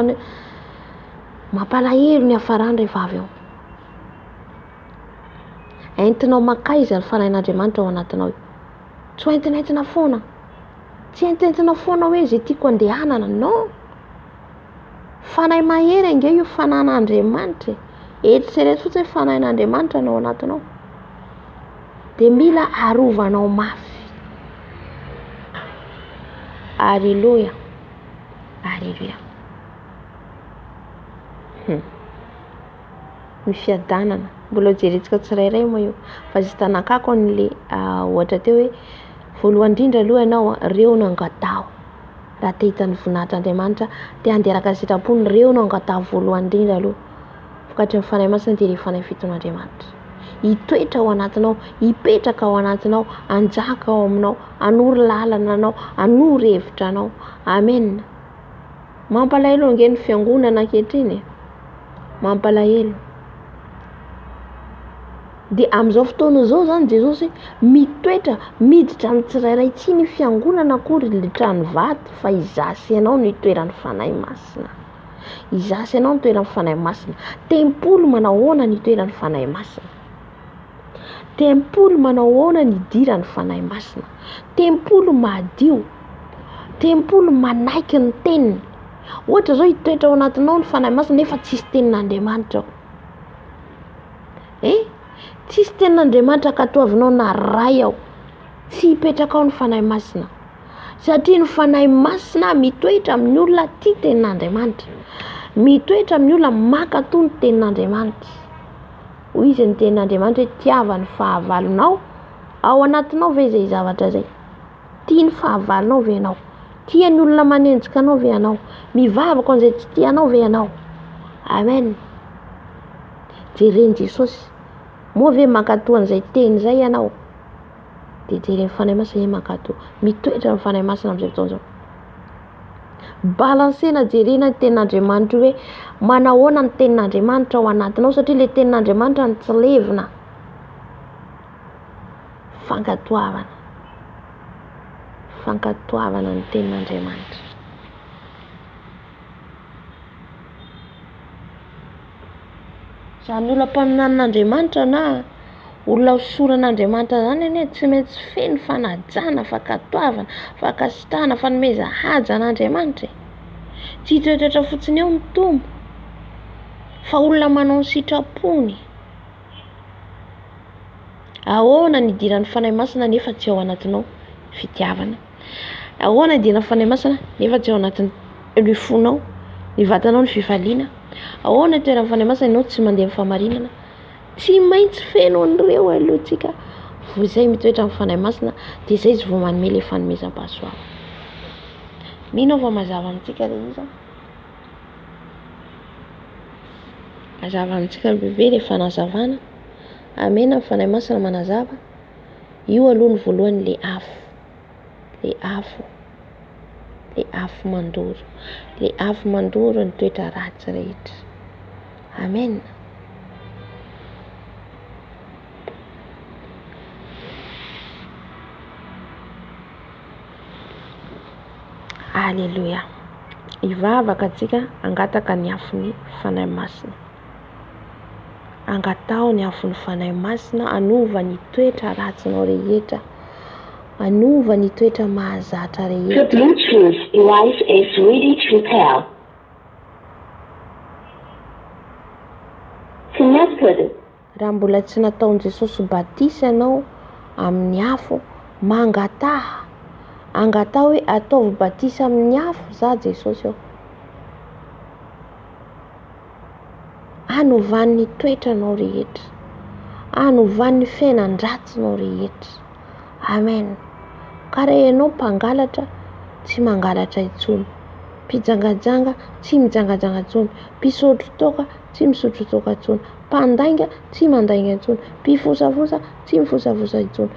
mampalahelo ny hafarany rehefa avy eo. Entinao makaiza ny fanahin'Andriamanitra ao anatinao. Tsy entinentina foana. Tsy entinentina foana hoe zay tiako andehanana. Non. Fanahy mahery ange io fanan'Andriamanitra. Eritrereto fotsiny fanahin'Andriamanitra ao anatinao. Dia mila arovanao mafy. Alléluia. Alléluia. Ny fiadanana mbola jerentsika tsirairay moa io fa zay tanakako an'le ohatra teo hoe voalohany indrindra aloha ianao reo no angatao raha te hitan'ny voninahitr'Andriamanitra te handeraka ny sitrapony reo no angatao voalohany indrindra aloha vokatry ny fanahy masina dia ilay fanahy fiton'Andriamanitra hitoetra ao anatinao, hipetraka ao anatinao, hanjaka ao aminao, hanory lalana anao, hanory hevitra anao. Amen. Mampalahelo ange ny fiangonana ankehitriny. Mampalahelo. Dia amin'izao fotoana izao zany Jesosy mitoetra miditra amin'ny tsirairay tsy ny fiangonana akory litrany vato fa izasy ianao ny toeran'ny fanahy masina. Izasy ianao ny toeran'ny fanahy masina. Tempolo manao ahoana ny toeran'ny fanahy masina. Tempolo manao ahoana ny idiran'ny fanahy masina. Tempolo madio. Tempolo manaiky ny teniny. Ohatra zao hitoetra ao anatinao ny fanahy masina nefa tsisy tenin'Andriamanitra. Tsisy tenin'Andriamanitra ka toavinao na ray ao. Tsy hipetraka ao ny fanahy masina. Satria ny fanahy masina mitoetra amin'ny olona tia tenin'Andriamanitra. Mitoetra amin'ny olona makato ny tenin'Andriamanitra. Hoy izy ny tenin'Andriamanitra hoe tiavany fahavalonao ao anatinao ve izay zavatra zay. Tia ny fahavalonao ve ianao. Tia ny olona manenjika anao ve ianao. Mivavaka an'izay tsy tianao ve ianao. Amen. Jereny Jesosy. Moa ve makato an'izay teny izay ianao. Dia jereny fanahy masina makato. Mitoetra amin'ny fanahy masina amin'izay fotoana izao. Balansena jerena ny tenin'Andriamanitra hoe manao ahoana ny tenin'Andriamanitra ao anatinao satria ilay tenin'Andriamanitra ny tsy levina. Fankatoavana ny tenin'Andriamanitra. Zany olona mpaminan'Andriamanitra na olona hosoran'Andriamanitra zany anie tsy maintsy feno fanajana, fankatoavana, fankasitrahana, fanomeza haja an'Andriamanitra. Tsy hitoetra fotsiny eo ny tombo fa olona manao ny sitrapony. Ahoana ny idiran'ny fanahy masina nefa tsy ao anatinao fitiavana. Ahoana ny idiran'ny fanahy masina nefa tsy ao anatin'ny fonao, ny vatanao ny fifaliana. Ahoana ny toeran'ny fanahy masina ianao tsy mandeha amin'ny famarinana. Tsy maintsy feno an'ireo alohantsika. Vao izay mitoetra amin'ny fanahy masina dia izay izy vao manome ilay fanomezam-pahasoava. Mino aho fa mazava amintsika ilay izy. Mazava amintsika bebe ilay fanazavana. Amen. Amin'ny fanahy masina manazava. Io aloha ny voalohany ilay afo. Ilay afo. Ilay afo mandoro. Ilay afo mandoro ny toetra ratsy rehetra. Amen. Alléluia. Ivavaka antsika angataka ny afon'ny fanahy masina. Angatao ny afon'ny fanahy masina anova ny toetra ratsinao rehetra anova ny toetra mahazatra The rehetra. Bluetooth device is ready to pair. Connected. Raha mbola tsy nataon'i Jesosy batisa ianao amin'ny afo, mangataha hoe ataovy batisa amin'ny afo za Jesosy ao. Anovan'ny toetranao rehetra, anovan'ny fiainan-dratsinao rehetra. Amen. Ka raha ianao mpangalatra, tsy mangalatra intsony. Mpijangajanga, tsy mijangajanga intsony. Mpisotro toaka, tsy misotro toaka intsony. Mpandainga, tsy mandainga intsony. Mpifosafosa, tsy mifosafosa intsony.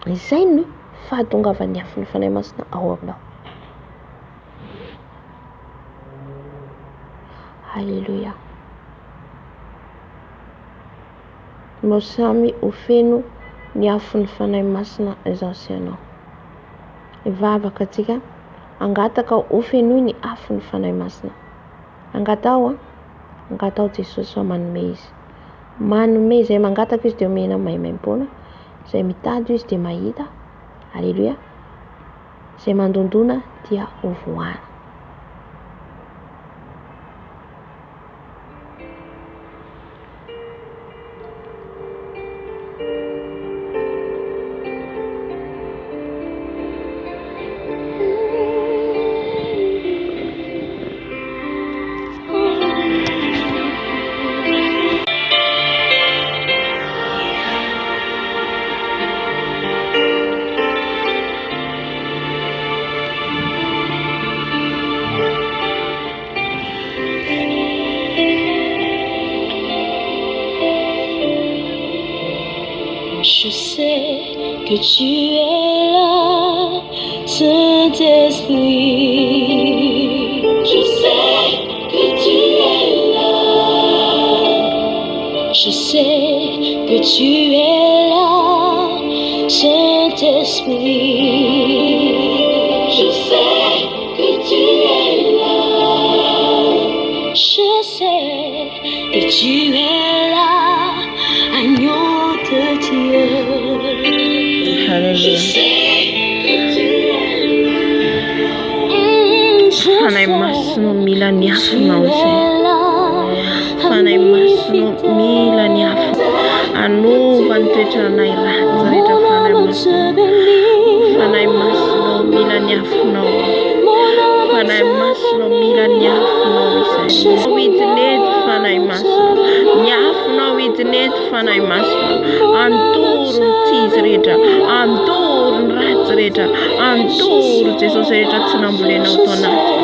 Izay no fahatongavan'ny afon'ny fanahy masina ao aminao. Halleluja. Mbô samy ho feno ny afon'ny fanahy masina izao sy ianao. Ivavaka antsika, angataka ho fenoy ny afon'ny fanahy masina. Angatao Jesosy fa manome izy. Manome izay mangataka izy dia omena maimaimpona. Izay mitady izy dia mahita. Halleluja. Izay mandondona dia hovoahana. Je sais que tu es là, Saint-Esprit. Je sais que tu es là. Je sais que tu es là, Saint-Esprit. Je sais que tu es là. Je sais que tu es là, agneau de Dieu. Je sais que tu es là. Fanahy masina mila ny afonao izay. Fanahy masina mila ny afo. Anova ny toetranay ratsy rehetra fanahy masina. Fanahy masina mila ny afonao. Fanahy masina mila ny afonao izay. Hoidinety fanahy masina. Ny afonao hoidinety fanahy masina. Antoro ny tsizy rehetra. Antoro ny ratsy rehetra. Antoro Jesosy rehetra tsy nambolenao tao anaty.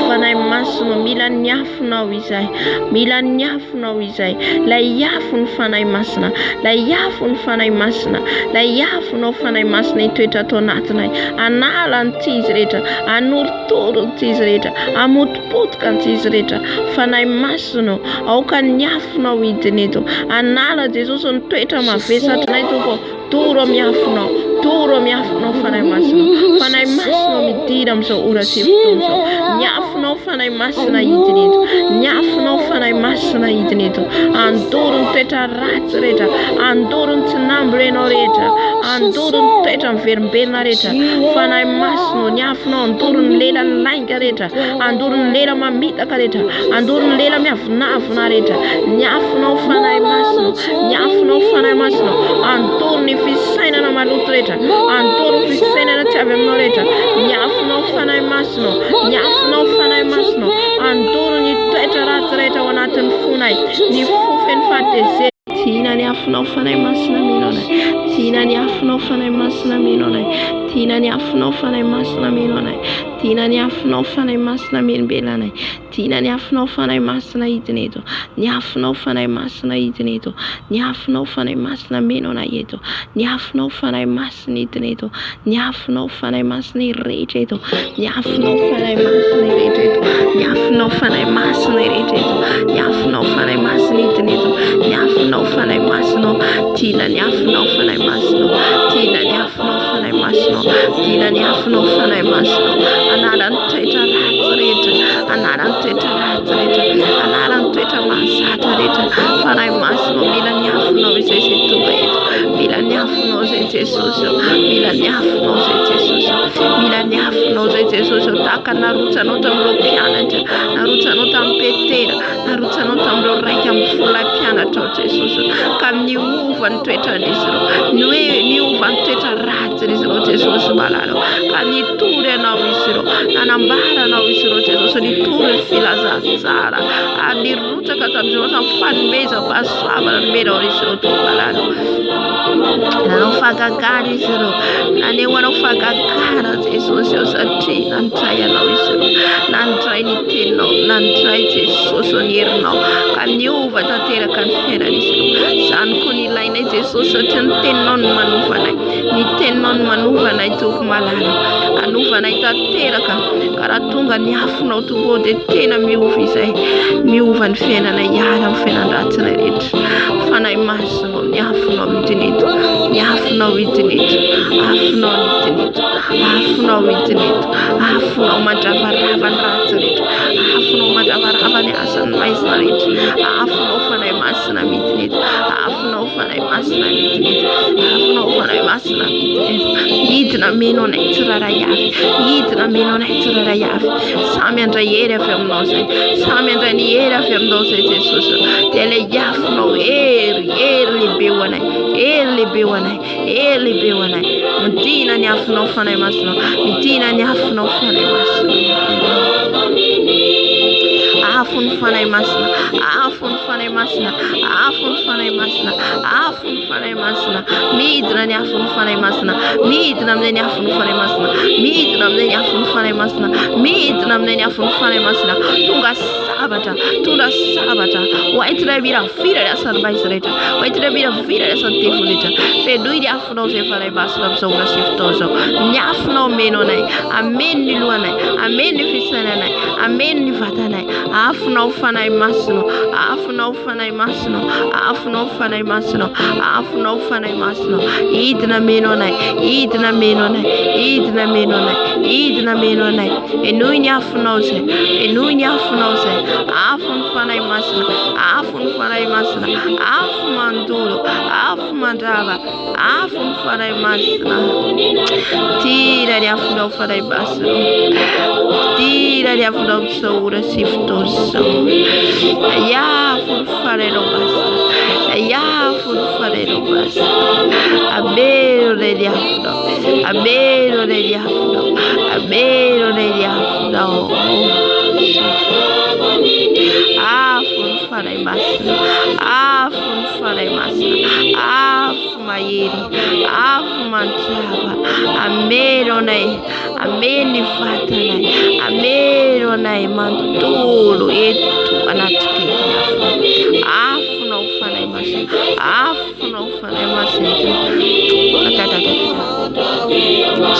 Fanahy masina mila ny afonao izay. Mila ny afonao izay. Lay afo ny fanahy masina. Lay afo ny fanahy masina. Lay afonao fanahy masina hitoetra tao anatinay. Anala ny tsizy rehetra. Anoritoro ny tsizy rehetra. Amotopotoka ny tsizy rehetra. Fanahy masina aoka ny afonao hidiny eto. Anala Jesosy ny toetra mavesatra nay toko. Toro amin'ny afonao. Toro amin'ny afonao fanahy masina. Fanahy masina midira amin'izao ora sy fotoana izao. Ny afonao fanahy masina hidiny eto. Ny afonao fanahy masina hidiny eto. Andoro ny toetra ratsy rehetra. Andoro ny tsy nambolenao rehetra. Andoro ny toetra miverimberina rehetra. Fanahy masina ny afonao andoro ny lela ny lainga rehetra. Andoro ny lela mamitaka rehetra. Andoro ny lela miavonavona rehetra. Ny afonao fanahy masina. Ny afonao fanahy masina. Andoro ny fisainana maloto rehetra. Andoro ny fisainana tsy avy aminao rehetra. Ny afonao fanahy masina. Ny afonao fanahy masina. Andoro ny toetra ratsy rehetra ao anatin'ny fonay. Ny fofeny fahatezera. Tiana ny afonao fanahy masina mino anay. Tiana ny afonao fanahy masina mino anay. Tiana ny afonao fanahy masina mino anay. Tiana ny afonao fanahy masina menombela anay. Tiana ny afonao fanahy masina hidiny eto. Ny afonao fanahy masina hidiny eto. Ny afonao fanahy masina meno anay eto. Ny afonao fanahy masina hidiny eto. Ny afonao fanahy masina hirehetra eto. Ny afonao fanahy masina hirehetra eto. Ny afonao fanahy masina hirehetra eto. Ny afonao fanahy masina hidiny eto. Ny afonao fanahy masina. Tiana ny afonao fanahy masina. Tiana ny afonao fanahy masina. Tiana ny afonao fanahy masina. Anala ny toetra ratsy rehetra. Anala ny toetra ratsy rehetra. Anala ny toetra mahazatra rehetra. Fanahy masina mila ny afonao izay tonga eto. Mila ny afonao izay Jesosy ka narotsanao tamin'ireo mpianatra, narotsanao tamin'ny Petera, narotsanao tamin'ireo raika amin'ny folo mpianatra ao Jesosy, ka niova ny toetrand'izy ireo, niova ny toetra ratsin'izy ireo Jesosy malala, ka nitory ianao izy ireo, nanambaranao izy ireo Jesosy, nitory ny filazantsara, nirotsaka tamin'izao tamin'ny fanomezam-pahasoavana nomenao izy ireo toa malala. Nanao fagagara izy ireo, nanehoanao fagagara Jesosy eo satria nandray ianao izy ireo, nandray ny teninao, nandray Jesosy ny herinao, ka niova tanteraka ny fiainan'izy ireo. Izany koa ny ilainay Jesosy satria ny teninao no manovanay, ny teninao no manovanay tompo malala, anovanay tanteraka, ka raha tonga ny afinao tompo dia tena miova izay, miova ny fiainanay ihany amin'ny fiainan-dratsinay rehetra. Fanahy masinao, ny afinao hidinito, ny afinao hidinito, afinao hidinito, afinao hidinito, afinao mandravarava ny ratsy rehetra, afinao mandravarava ny asan'ny maizina rehetra, afinao fanahy masina midinito, afinao fanahy masina midinito, afinao fanahy masina midinito. Hidina meno anay tsiraray avy, hidina meno anay tsiraray avy, samy andray hery avy aminao zay, samy andray ny hery avy aminao zay Jesosy, dia ilay afinao hery lehibe ho anay, hery lehibe ho anay, hery lehibe ho anay. Midina ny afinao fanahy masinao, midina ny afinao fanahy masinao, afony fanahy masina, afony fanahy masina, afony fanahy masina, afony fanahy masina, midina ny afony fanahy masina, midina amin'ilay ny afony fanahy masina, midina amin'ilay ny afony fanahy masina, midina amin'ilay ny afony fanahy masina. Tonga sabatra ho aitinay miravirany asan'ny maizina rehetra, ho aitinay miravirany asan'ny devoly rehetra. Fenoy ny afinao zay fanahy masina amin'izao ora sy fotoana zao, ny afinao meno anay, ameno ny lohanay, ameno ny fisainanay, ameno ny vatanay, afinao fanahy masina, afinao fanahy masina, afinao fanahy masina, afinao fanahy masina. Hidina meno anay, hidina meno anay, hidina meno anay, hidina meno anay. Enoy ny afinao zay, enoy ny afinao zay, afony fanahy masina, afony fanahy masina, afo mandolo, afo mandrava, afony fanahy masina. Tira ny afinao fanahy masina, tira ny afinao amin'izao ora sy fotoana izao. Yafony fanahinao masina, yafony fanahinao masina, ameno ilay ny afinao, ameno ilay ny afinao, ameno ilay ny afinao. Afony fanahy masina, afony fanahy masina, afo mahery, afo mandrava, ameno anay, ameno ny vatanay, ameno anay mantolo eto anatriketiny afinao, afinao fanahy masina, afinao fanahy masina.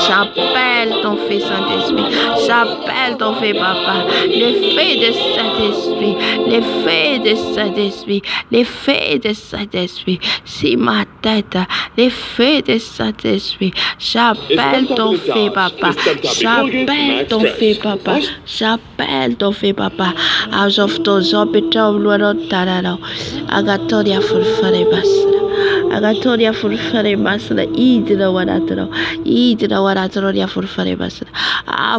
J'appelle ton Fils Saint-Esprit, j'appelle ton Fils Papa, le feu de Saint-Esprit, le feu de Saint-Esprit, le feu de Saint-Esprit, c'est ma tête, le feu de Saint-Esprit. J'appelle ton Fils Papa, j'appelle ton Fils Papa, j'appelle ton Fils Papa. As of those opera Lord Tararo, Agatoria for Farebas. Agatoria for Farebasra, Idra Waratro, Idra Waratoria for Farebasra,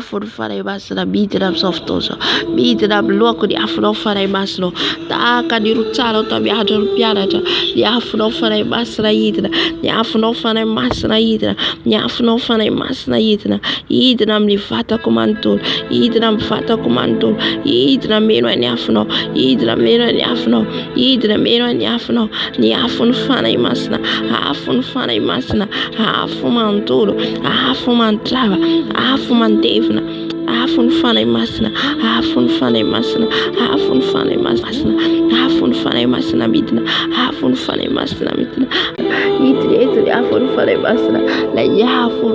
for Farebasra, Bidram Softoso, Bidram Loco, the Afro Faremaslo, Taka di Rutaro, Tabiato Pianata, the Afro Farebasra Idra, the Afro Faremasra Idra, the Afro Faremasra Idra, Idram Lifata Comantul, Idram Fata Comantul, Idram Mero and Yafno, Idram Mero and Yafno, Idram Mero and Yafno, the Afon Faremas. Afon fanahy masina, afo mantolo, afo mandrava, afo mandevina, afony fanahy masina, afony fanahy masina, afony fanahy masina, afony fanahy masina midina, afony fanahy masina midina. Hidina eto afony fanahy masina, la afo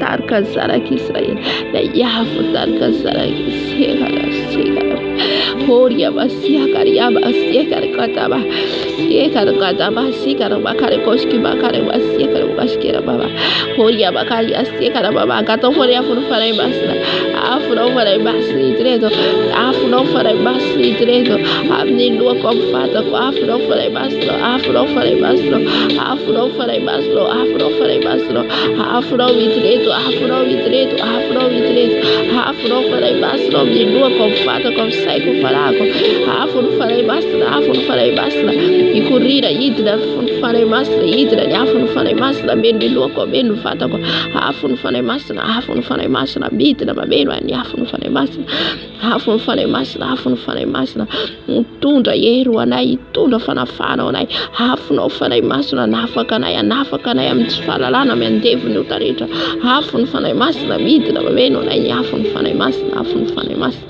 tarika zarak'Israely, la afo tarika zarak'Israely. Horia basia karia basia karkata ba. Ye karkata basi karaba kare koski ba kare basia kare baskira baba. Horia bakari asia karaba gato foria fun farai basna. Afuno farai basri direito. Afuno farai basri direito. Abni lua confata com afuno farai basno. Afuno farai basno. Afuno farai basno. Afuno farai basno. Afuno direito. Afuno direito. Afuno direito. Afuno farai basno. Ni lua confata com sai com faraco. Afuno farai basna. Afuno farai basna. E corrida idra fun farai basna. Idra ni afuno farai basna. Ben lua com ben fata com. Afuno farai basna. Afuno farai basna. Bitra ba ben ni afuno farai basna. Afuno farai basna. Afuno farai basna. Tunda yeru anai tunda fanafana onai. Afuno farai basna. Nafaka na ya mtfalalana mendevu ni utarita. Afuno farai basna. Bitra ba ben onai afuno farai basna. Afuno farai basna.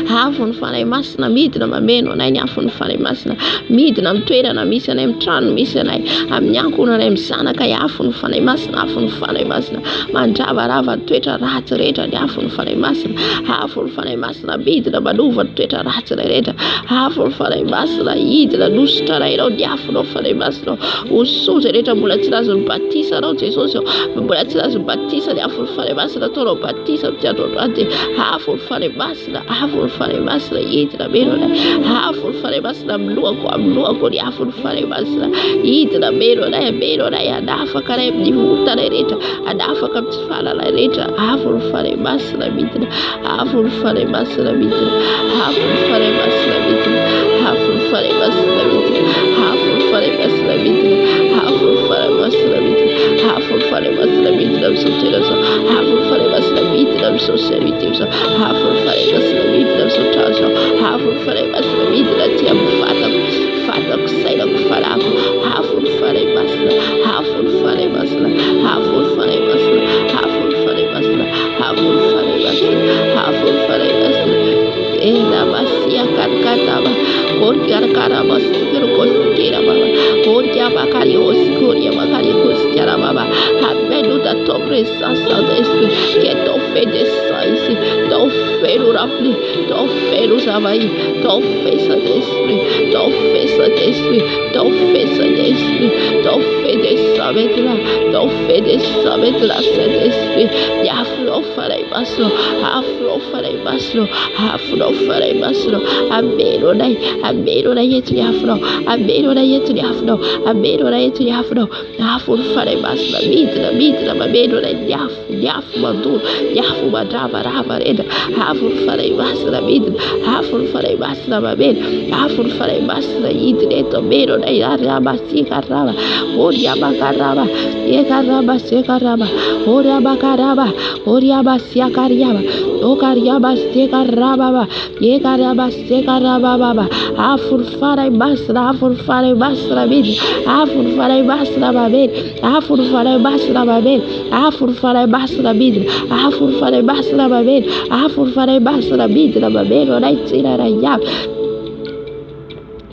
Afuno farai masina midina mameno na afuno farai masina midina mtoerana misy anay mitrano misy anay amin'ny ankohona anay mizanaka afuno farai masina afuno farai masina mandravarava toetra ratsy rehetra ny afuno farai masina afuno farai masina midina manova toetra ratsy rehetra afuno farai masina idina nositra rairao ny afuno farai masina osoza rehetra mbola tsy lazony batisa rao Jesosy mbola tsy lazony batisa ny afuno farai masina ataonao batisa mitiandroandroany afuno farai masina afuno farai masina idina meno na afuno farai masina amlohako ny afuno farai masina idina meno na anafaka ray amin'ny otana rehetra anafaka amin'ny tsy fahalala rehetra afuno farai masina midina afuno farai masina midina afuno farai masina midina afuno farai masina midina afuno farai masina midina afuno farai masina midina afuno farai masina midina msoterasa afuno farai masina midina msoseritivsa afuno farai masina midina msotraso afuno farai masina midina tia fata kusaida kufarako afuno farai masina afuno farai masina afuno farai masina afuno farai masina afuno farai masina afuno farai masina enda basia karkataba korkiar karabas kirkoskira baba korkia bakari oskoria bakari koskira baba amenu da tua presença desse que tu fez ici tu fez o rapli tu fez o savaí tu fez a desse tu fez a desse tu fez a desse tu fez essa metla tu fez essa metla se desse ya flo farei baslo aflo farei baslo aflo farei baslo abero dai yetu aflo abero dai yetu aflo abero dai yetu aflo aflo farei baslo mitra babero dai yafu maduro yafu madrava rava reda aflo farei baslo mitra aflo farei baslo babero aflo farei baslo idreto bero dai araba sikaraba oria bakaraba yekaraba sekaraba oria bakaraba oria basiakariaba okariaba sekaraba yekaraba sekaraba baba afur farai basra bid afur farai basra babel afur farai basra babel afur farai basra bid afur farai basra babel afur farai basra bid babel orai tira raya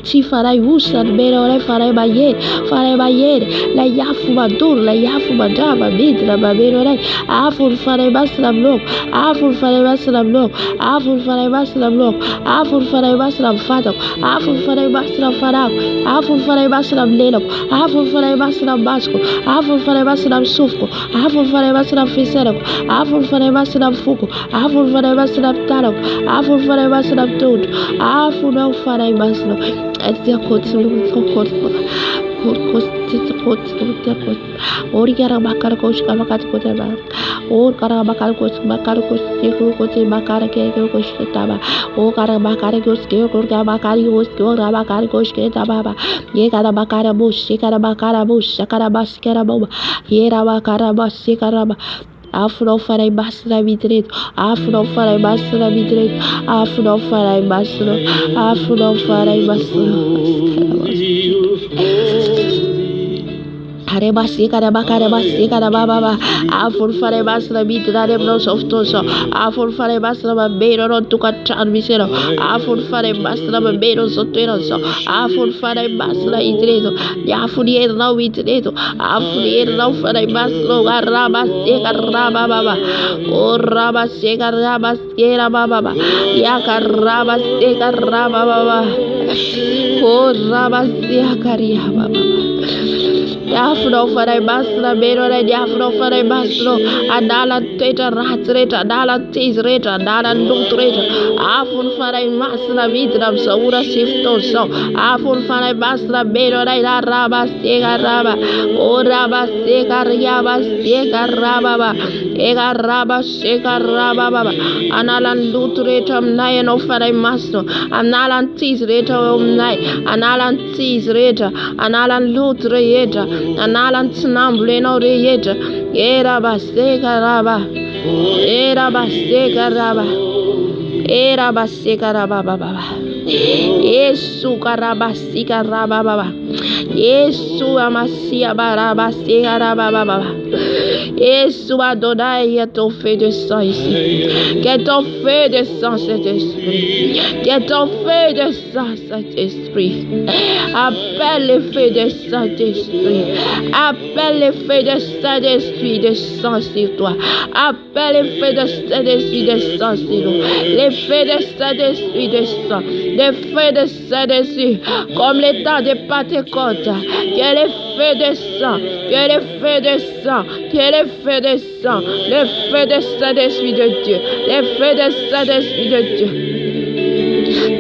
ci farai usa bere farai bayer la yafu madur la yafu madava bidra babero rai afur farai basra blok afur farai basra blok afur farai basra blok afur farai basra fatak afur farai basra farak afur farai basra lelok afur farai basra basko afur farai basra sufko afur farai basra fiserok afur farai basra fuko afur farai basra tarok afur farai basra tot afur no farai basra Essa coisa Ori cara bakar kos kama kat kota ba or cara bakar kos sekru kos bakar ke kos taba o cara bakar kos ke or ka bakar kos ke or bakar kos ke taba ba ye cara bakar bus cara bas kera boba ye ra bakar bas kara ba afro farai basra vidret afro farai basra vidret afro farai basra Arebasi karabasi karababa. Afur fare basra bitrare bros of toso. Afur fare basra babero to katarbisero. Afur fare basra babero soteroso. Afur fare basra itredo. Yafurier now itredo. Afurier now fare basro garabasi karababa. O rabasi karabasi karababa. Yakarabasi karababa. O rabasi karababa. Afro fare basra bero re afro fare basro adala teta ratreta adala tizreta adala lutreta afun fare masra vidram saura sifto so afun fare basra bero re raba sega raba o raba sega riaba sega raba ega raba sega raba baba analan lutreta nae no fare masro analan tizreta nae analan tizreta analan lutreta analan tnamble no reyeta era baseka raba baba Yesu karabasika raba baba Yesu amasia barabasika raba baba Yesu Adonai, que ton feu de sang ici. Que ton feu de sang, cet esprit. Que ton feu de sang, cet esprit. Appelle le feu de Saint-Esprit. Appelle le feu de Saint-Esprit de sang sur toi. Appelle le feu de Saint-Esprit de sang sur nous. Le feu de Saint-Esprit de sang. Le feu de Saint-Esprit. Comme le temps de Pentecôte. Que le feu de sang. Que le feu de sang. Que le feu de sang. Le feu de Saint-Esprit de Dieu. Le feu de Saint-Esprit de Dieu.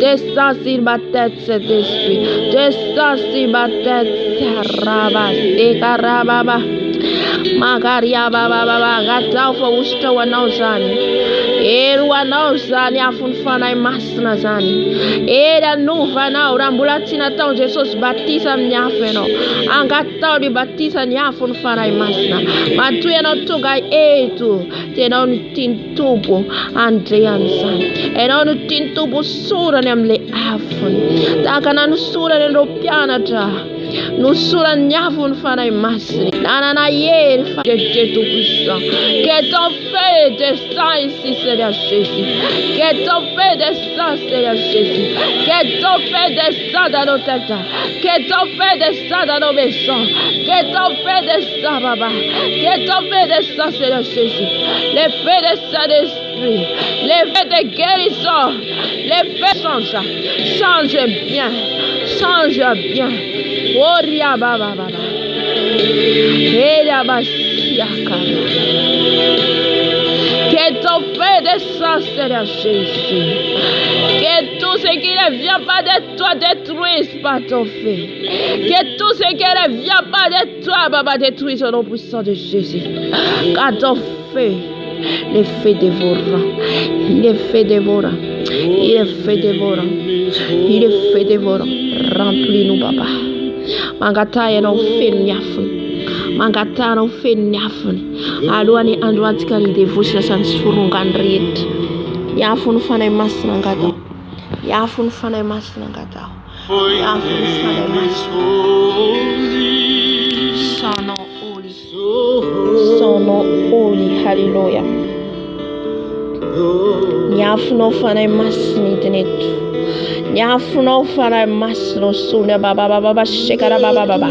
Descends sur ma tête, cet esprit. Descends sur ma tête. Saraba, Sekarababa. Magaria baba baba gata for usta wanauzani. Wanauzani afunfana imasna zani. Era nuva na urambulatina tão Jesus batiza mnyafeno. Angata uri batiza nyafunfana imasna. Matuya no tuga etu. Tena tintubu andreansan. Ena tintubu sura nemle afun. Takana nusura nendo pianata. Nusura nyafun fana imasni. Nana yer fa de tout puissant. Que ton feu descend ici, Seigneur Jésus. Que ton feu descend, Seigneur Jésus. Que ton feu descend dans nos têtes. Que ton feu descend dans nos maisons. Que ton feu descend, Baba. Que ton feu descend, Seigneur Jésus. Le feu de Saint-Esprit. Le feu de guérison. Le feu change. Change bien. Change bien. Oria baba baba. Ela basia cara. Que ton feu descende, Seigneur Jésus. Que tout ce qui ne vient pas de toi détruise par ton feu. Que tout ce qui ne vient pas de toi, Baba, détruise au nom puissant de Jésus. Car ton feu, le feu dévorant. Il est fait dévorant. Il est fait dévorant. Il est fait dévorant. Remplis-nous, Baba. Mangataya no fen nyafun. Mangata no fen nyafun. Aluani andwatikali devotion san surungandrit. Yafun fana masna ngata. Yafun fana masna ngata. Yafun fana masna. Sono holy. Sono holy. Hallelujah. Yafun fana masni tenetu. Nyafuno fara masro sune baba baba shekara baba baba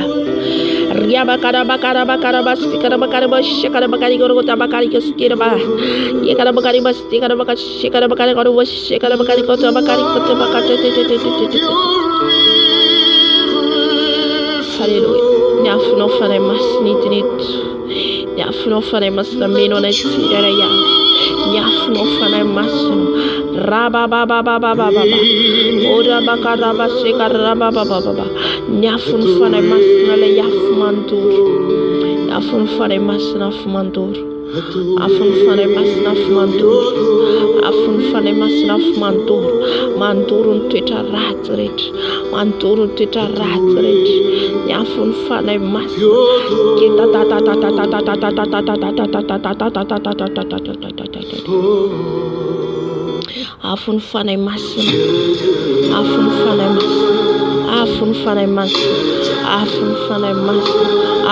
riaba kara bakara bakara bastikara bakara shekara bakari goro tabakari keskira ba ye kara bakari bastikara bakara shekara bakari goro shekara bakari kota bakari kota bakate te hallelujah nyafuno fara masni tinit nyafuno fara masna meno na tsira ya nyafuno fara masno Raba baba baba baba ora bakara baseka raba baba baba nyafun fana masna le yafmantur yafun fana masna fmantur afun fana masna fmantur afun fana masna fmantur manturun teta ratret manturun teta ratret yafun fana masna kita ta ta ta ta ta ta ta ta ta ta ta ta ta Afun fana masna, afun fana masna, Afun fanay mas. Afun fanay mas.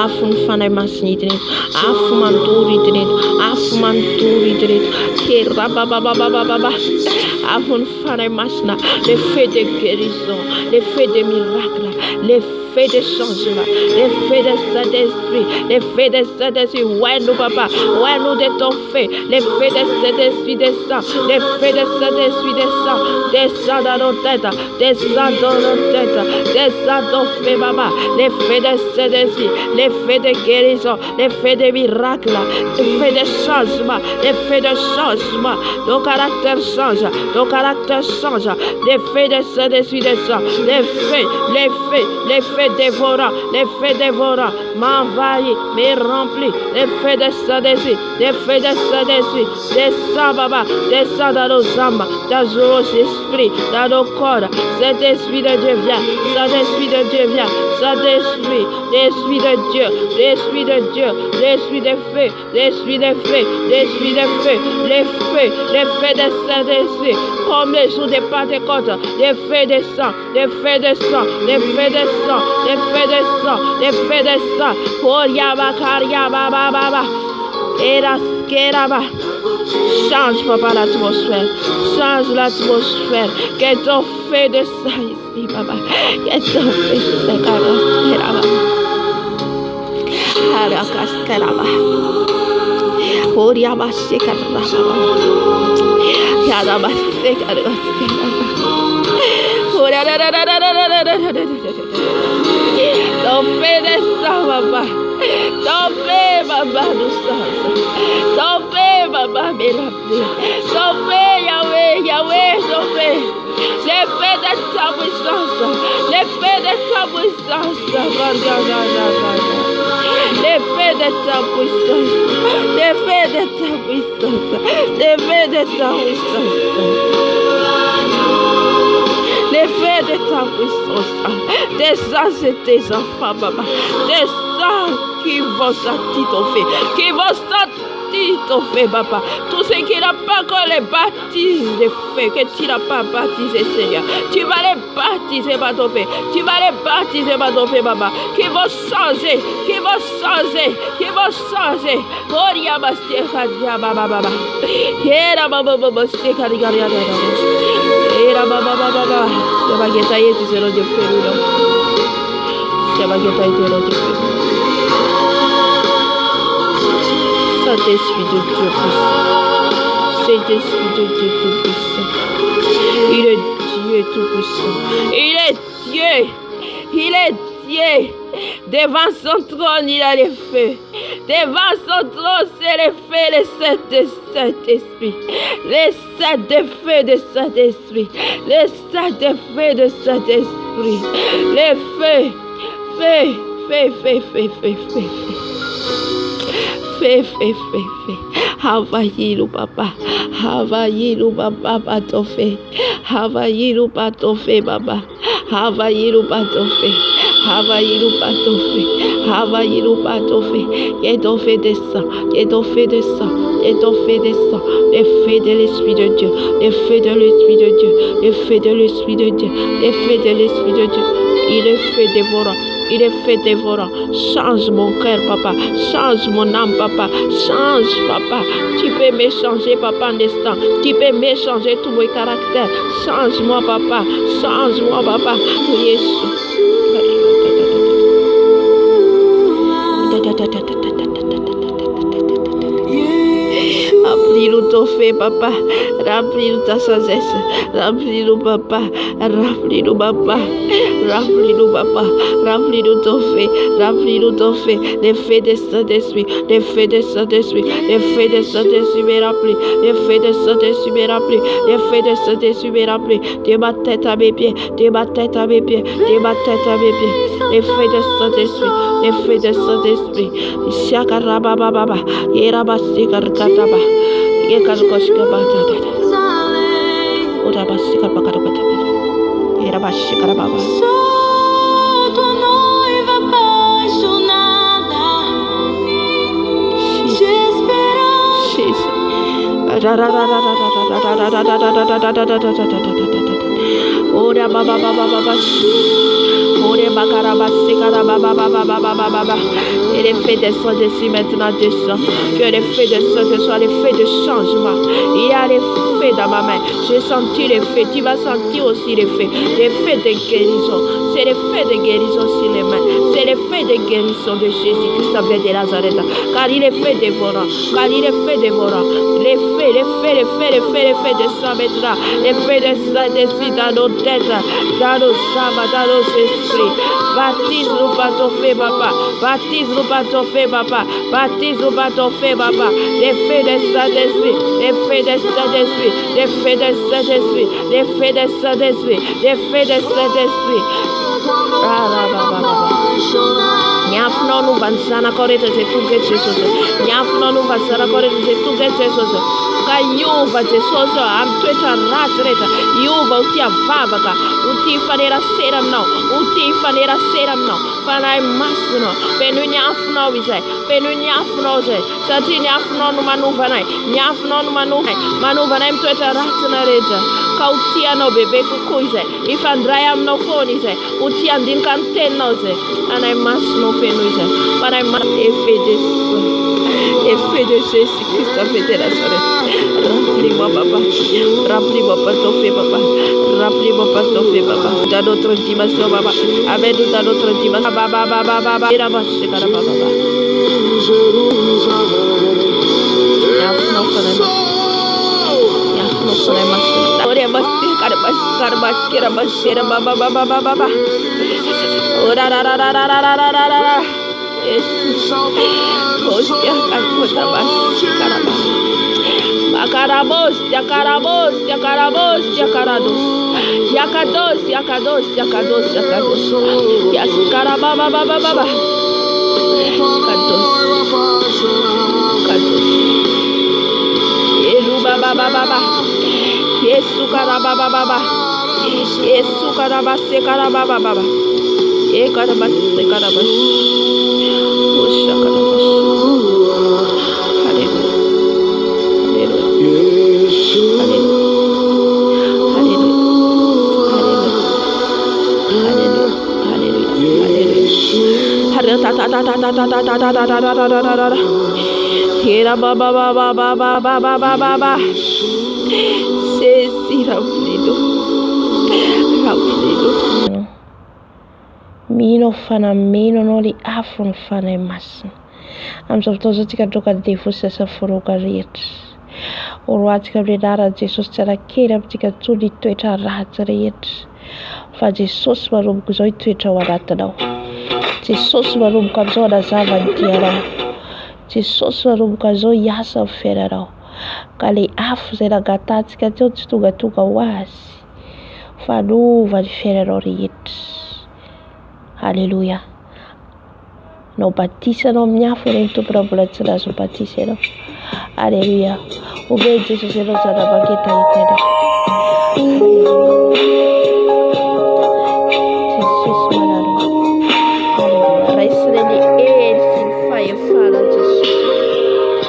Afun fanay mas nidrin. Afumanturi drin. Afumanturi drin. Kerababababababa. Afun fanay masna. Le fait de guérison, le fait de miracles, le fait de changement, le fait de Saint-Esprit, le fait de Saint-Esprit. Ouais, nous, papa, ouais, nous de ton fait, le fait de Saint-Esprit descend, le fait de Saint-Esprit descend dans nos têtes, descend dans nos têtes, descend dans nos faits, papa, le fait de Saint-Esprit, le fait de guérison, le fait de miracles, le fait de changement, le fait de changement. Nos caractères changent, nos caractères changent, le fait de Saint-Esprit descend, le fait dévorant, le fait dévorant, m'envahit, me remplit, le fait de Saint-Esprit, le fait de Saint-Esprit, descend, papa, descend dans nos âmes, dans nos esprits, dans nos corps. Cet esprit de Dieu vient, cet esprit de Dieu vient, cet esprit, l'esprit de Dieu, l'esprit de Dieu, l'esprit de feu, l'esprit de feu, l'esprit de feu, les feux de Saint-Esprit, comme les jours de Pentecôte, les feux de sang, les feux de sang, les feux de sang, les feux de sang, les feux de sang, pour Yabakariababa, et la Skeraba. Change, papa, l'atmosphère. Change l'atmosphère. Que ton feu de sang ici, papa. Que ton feu de Skeraba. Harakaskeraba. Oriaba Sekaraba. Yadaba Sekaraba. Ton feu de sang, papa. Ton feu, papa, nous change. Ton feu, papa, me remplit. Ton feu, Yahweh, ton feu. Le feu de ta puissance. Le feu de ta puissance. Le feu de ta puissance. Le feu de ta puissance. Le feu de ta puissance. Les feux de ta puissance, descends sur tes enfants, papa. Descends qui vont sortir ton feu, qui vont sortir ton feu, papa. Tout ce qui n'a pas encore les baptise de feu, que tu n'as pas baptisé, Seigneur. Tu vas les baptiser par ton feu. Tu vas les baptiser par ton feu, papa. Qui vont changer, qui vont changer, qui vont changer. Oh, Yabastia, baba. Era baba, Era baba. Se va guetar y se lo dio ferido. Se va guetar y se lo dio ferido. Saint-Esprit de Dieu puissant. Saint-Esprit de Dieu tout puissant. Il est Dieu tout puissant. Il est Dieu. Il est Dieu. Devant son trône, il a les feux. Devant son trône, c'est les feux, les sept de Saint-Esprit. Les sept de feux de Saint-Esprit. Les sept de feux de Saint-Esprit. Les feux, Envahis-nous, papa. Envahis-nous, papa, par ton feu. Envahis-nous par ton feu, papa. Envahis-nous par ton feu. Envahis-nous par ton feu. Envahis-nous par ton feu. Que ton feu descend. Que ton feu descend. Que ton feu descend. Le feu de l'Esprit de Dieu. Le feu de l'Esprit de Dieu. Le feu de l'Esprit de Dieu. Le feu de l'Esprit de Dieu. Il est fait dévorant. Il est fait dévorant. Change mon cœur, papa. Change mon âme, papa. Change, papa. Tu peux me changer, papa, en instant. Tu peux me changer tout mon caractère. Change-moi, papa. Change-moi, papa. Pour Jésus. Remplis-nous ton feu, papa. Remplis-nous ta sagesse. Remplis-nous, papa. Remplis-nous, papa. Remplis-nous, papa. Remplis-nous ton feu. Remplis-nous ton feu. Les feux de Saint-Esprit. Les feux de Saint-Esprit. Les feux de Saint-Esprit me remplis. Les feux de Saint-Esprit me remplis. Les feux de Saint-Esprit me remplis. De ma tête à mes pieds. De ma tête à mes pieds. De ma tête à mes pieds. Les feux de Saint-Esprit. Les feux de Saint-Esprit. Shakarababa. Yerabasikarkataba. Yekarkoshkabatata. Urabasikarkataba. Yerabasikarababa. Sou tua noiva apaixonada de esperança. Ora baba. Et les faits des Saint-Esprit maintenant descend. Que les faits des Saint-Esprit soient les faits de changement. Il y a les faits dans ma main. J'ai senti les faits. Tu vas sentir aussi les faits. Les faits de guérison. C'est les faits de guérison sur les mains. C'est les faits de guérison de Jésus-Christ avec de Nazareth. Car il est fait dévorant. Car il est fait dévorant. Les faits de sang maintenant. Les faits de Saint-Esprit dans nos têtes, dans nos âmes, dans nos esprits. Baptise-nous par ton fait, papa. Baptise-nous par ton fait, papa. Baptise-nous par ton fait, papa. Les faits de Saint-Esprit. Les faits de Saint-Esprit. Les faits de Saint-Esprit. Les faits de Saint-Esprit. Les faits de Saint-Esprit. Nyafno nu vansana korete te tuge Jesus. Nyafno nu vansana korete te tuge Jesus. Ka yuva Jesus am tweta ratreta. Yuva utia vavaka. Uti fanera seram no. Uti fanera seram no. Fanai masno. Penu nyafno wise. Penu nyafno ze. Sati nyafno nu manuvanai. Nyafno nu manuvanai. Manuvanai tweta ratna reta. Ka utia no bebe kukuize. Ifandrayam no fonize. Utia ndin kantenoze. Anai masno fenuize. Para ma effet de Jésus-Christ avec de Nazareth. Remplis-moi, papa. Remplis-moi par ton fait, papa. Remplis-moi par ton fait, papa. Dans notre dimension, papa. Avec nous dans notre dimension. Baba. Et là-bas, c'est quand même papa. Mino fana mino no li afro fana masin. Amizao fotoana tika droka devo sasa foroka rehetra. Oroatsika amin'irara Jesosy tsara kely amintsika tsony toetra ratsy rehetra. Fa Jesosy maromboka izao itoetra ao anatinao. Jesosy maromboka amin'izao anazava ny dianao. Jesosy maromboka izao hiasa amin'ny fiainanao. Ka le afo izay nangatantsika teo tsy tonga ho azy. Fanova ny fiainanao rehetra. Alléluia. Nao batisanao amin'ny afo ireny tompona mbola tsy nahazo batisa ianao. Alléluia. Obe Jesosy ianao zanabaketa hitanao. Jesosy manano. Alléluia. Raisireny ely sy ny fahefana Jesosy.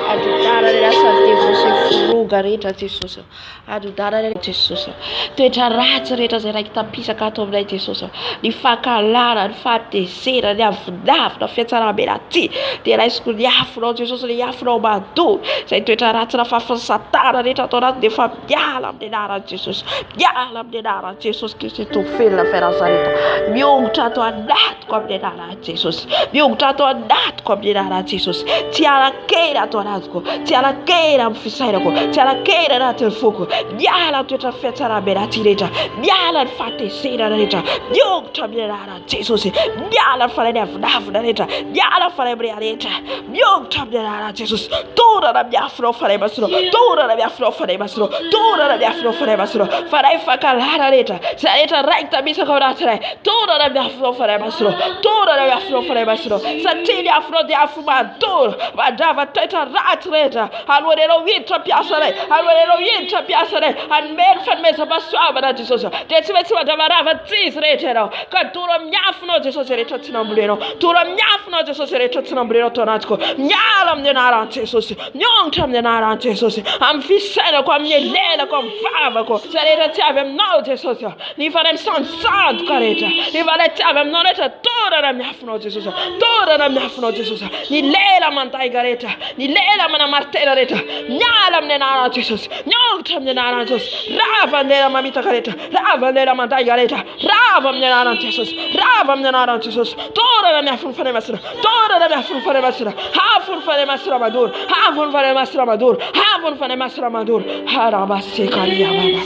Adodarany lasa devosi foroga rehetra Jesosy. Adodarany Jesosy. Toetra ratsy rehetra izay raiky tampisaka ato aminay Jesosy. Ny fankalana, ny fahatezera, ny avinavina, fiatsaram-bela ty. Dia raisiko ny afonao Jesosy, ny afonao madoa. Izay toetra ratsy na fahafasatana rehetra atao anaty dia fa miala amin'ny anaran'i Jesosy. Miala amin'ny anaran'i Jesosy Kristy tofelina Nazareta. Miongotra ato anatiko amin'ny anaran'i Jesosy. Miongotra ato anatiko amin'ny anaran'i Jesosy. Tsy alakely ato anatiko. Tsy alakely amin'ny fisainako. Tsy alakely anatin'ny foko. Miala toetra fiatsaram-bela ty rehetra. Miala ny fahatezerana rehetra. Miongotra amin'ny anaran'i Jesosy. Miala ny fanahy avinavina rehetra. Miala ny fanahy rehetra. Miongotra amin'ny anaran'i Jesosy. Torana miafinao fanahy masinao. Torana miafinao fanahy masinao. Torana miafinao fanahy masinao. Fanahy fankalana rehetra. Zay rehetra raiky tamisaka ao anatinay. Torana miafinao fanahy masinao. Torana miafinao fanahy masinao. Satria ny afinao dia afo mandoro. Mandrava toetra ratsy rehetra. Alohan'ny ianao hiditra mpiasa anay. Alohan'ny ianao hiditra mpiasa anay. Anome ny fanomezam-pahasoa shabana Jesus desibetsima davarava tsisretero kaduro mnyafno Jesus reto tsinamblero turo mnyafno Jesus reto tsinamblero tonatko nyala mnenara Jesus nyonta mnenara Jesus amfisena kwa mnyelela kwa mfava ko sareta tiave mno Jesus ni farem sansant kareta ni vale tiave mno reta tora na mnyafno Jesus tora na mnyafno Jesus ni lela mantai gareta ni lela mana martela reta nyala mnenara Jesus nyonta mnenara Jesus rava nela mamita gareta rava nela mantai gareta rava mnenara Jesus rava mnenara Jesus tora na mnyafno fane masira tora na mnyafno fane masira hafun fane masira madur hafun fane masira madur hafun fane masira madur harabase karia baba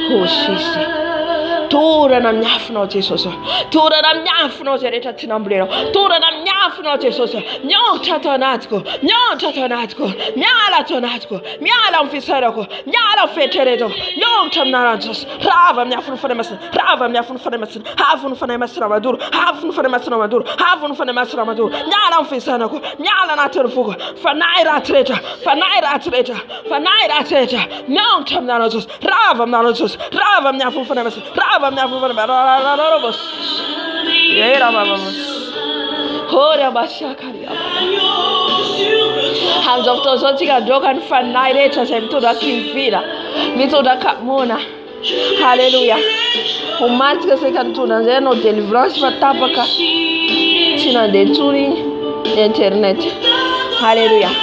hoshisi tora na mnyafno Jesus tora na mnyafno zereta tinamblero tora na mnyafno Jesus nyota tonatko nyala tonatko nyala mfisarako nyala fetereto nyota mnara Jesus rava mnyafno fane masira rava mnyafno fane masira hafun fane masira madur hafun fane masira madur hafun fane masira madur nyala mfisarako nyala naterfuko fanaira treta nyota mnara Jesus rava mnara Jesus rava mnyafno fane masira rava mnyafno fane masira bos yera baba bos Hora bashakaria hands of those who take dokan fanaire chasem to da kinfira mito da kamona hallelujah umantika sekantuna zeno deliverance matapaka sina denturi internet hallelujah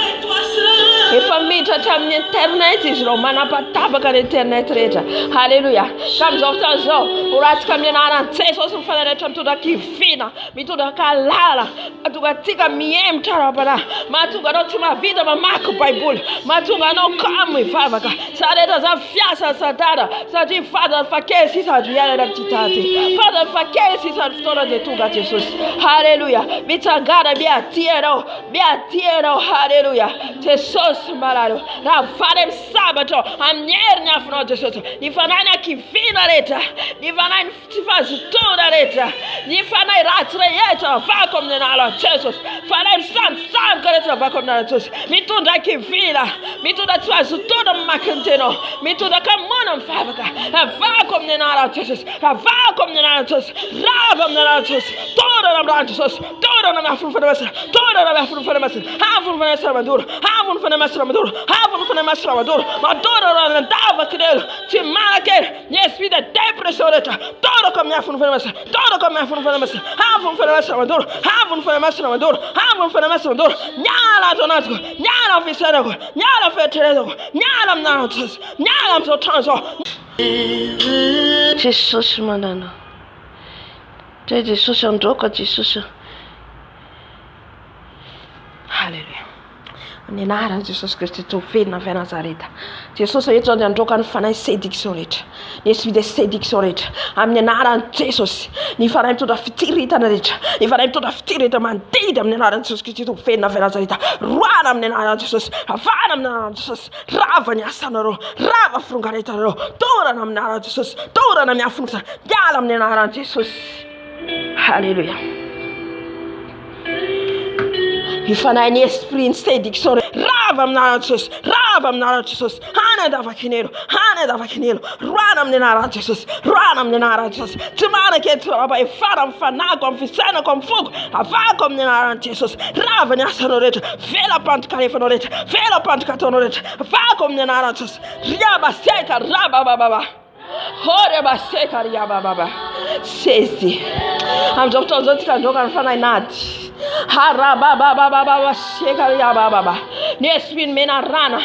if I meet a time internet is romana patapaka internet reta hallelujah comes after so urat kamena tseso sufana tam to da kifina mito da kalala atukatika miem tarabara matuga no tima vida mamako bible matuga no kamwe favaka sareta za fiasa sadara sati father fakesi sadriana da titati father fakesi sadftora de tuga Jesus hallelujah bitagara bia tiero hallelujah Jesus malalo na fare sabato amnyernya fno Jesus ni fanana kifina leta ni fanana tifazi toda leta ni fanana ratre yeta vakom nalo Jesus fanana san kareta vakom nalo Jesus mitunda kifina mitunda tifazi toda makenteno mitunda kamona mfavaka vakom nalo Jesus vakom nalo Jesus ravam nalo Jesus toda na branch Jesus toda na mafufana masa toda na mafufana masa havun fana samadura havun fana masa maduro havun fana masa maduro maduro na dava kidelo timake yes with the depression reta toda kom yafun fana masa toda kom yafun fana masa havun fana masa maduro havun fana masa maduro havun fana masa maduro nyala tonatko nyala fiserako nyala fetereko nyala mnatos nyala msotanzo Jesus manana Jesus ondoka Jesus hallelujah Nenara Jesus Christ to feed na Nazareta. Jesus eto androka ny fanay sédiction rehetra. Nesy de sédiction rehetra. Amin'ny anaran'i Jesus. Ny fanahy mitondra fitiritana rehetra. Ny fanahy mitondra fitiritana mandidy amin'ny anaran'i Jesus Christ to feed na Nazareta. Roana amin'ny anaran'i Jesus. Avana amin'ny anaran'i Jesus. Rava ny asanareo. Rava firongaretanareo. Torana amin'ny anaran'i Jesus. Torana miafinosa. Miala amin'ny anaran'i Jesus. Hallelujah. Ifanahy ny esprit ny sédiction rava amin'ny Jesus, rava amin'ny Jesus, hana davakinelo, roana amin'ny anaran'i Jesus, roana amin'ny anaran'i Jesus. Tsy manaka eto raba efara mifanako amin'ny fisainako amin'ny foko, avako amin'ny anaran'i Jesus. Rava ny asanao rehetra, vela pantoka rehefanao rehetra, vela pantoka ataonao rehetra, avako amin'ny anaran'i Jesus. Riaba seka rabababa. Hore baseka riaba baba. Sezi. Am'izao fotoana tsika androka ny fanahy nady. Harababababa sheka riaba baba. Ny esprit mena rana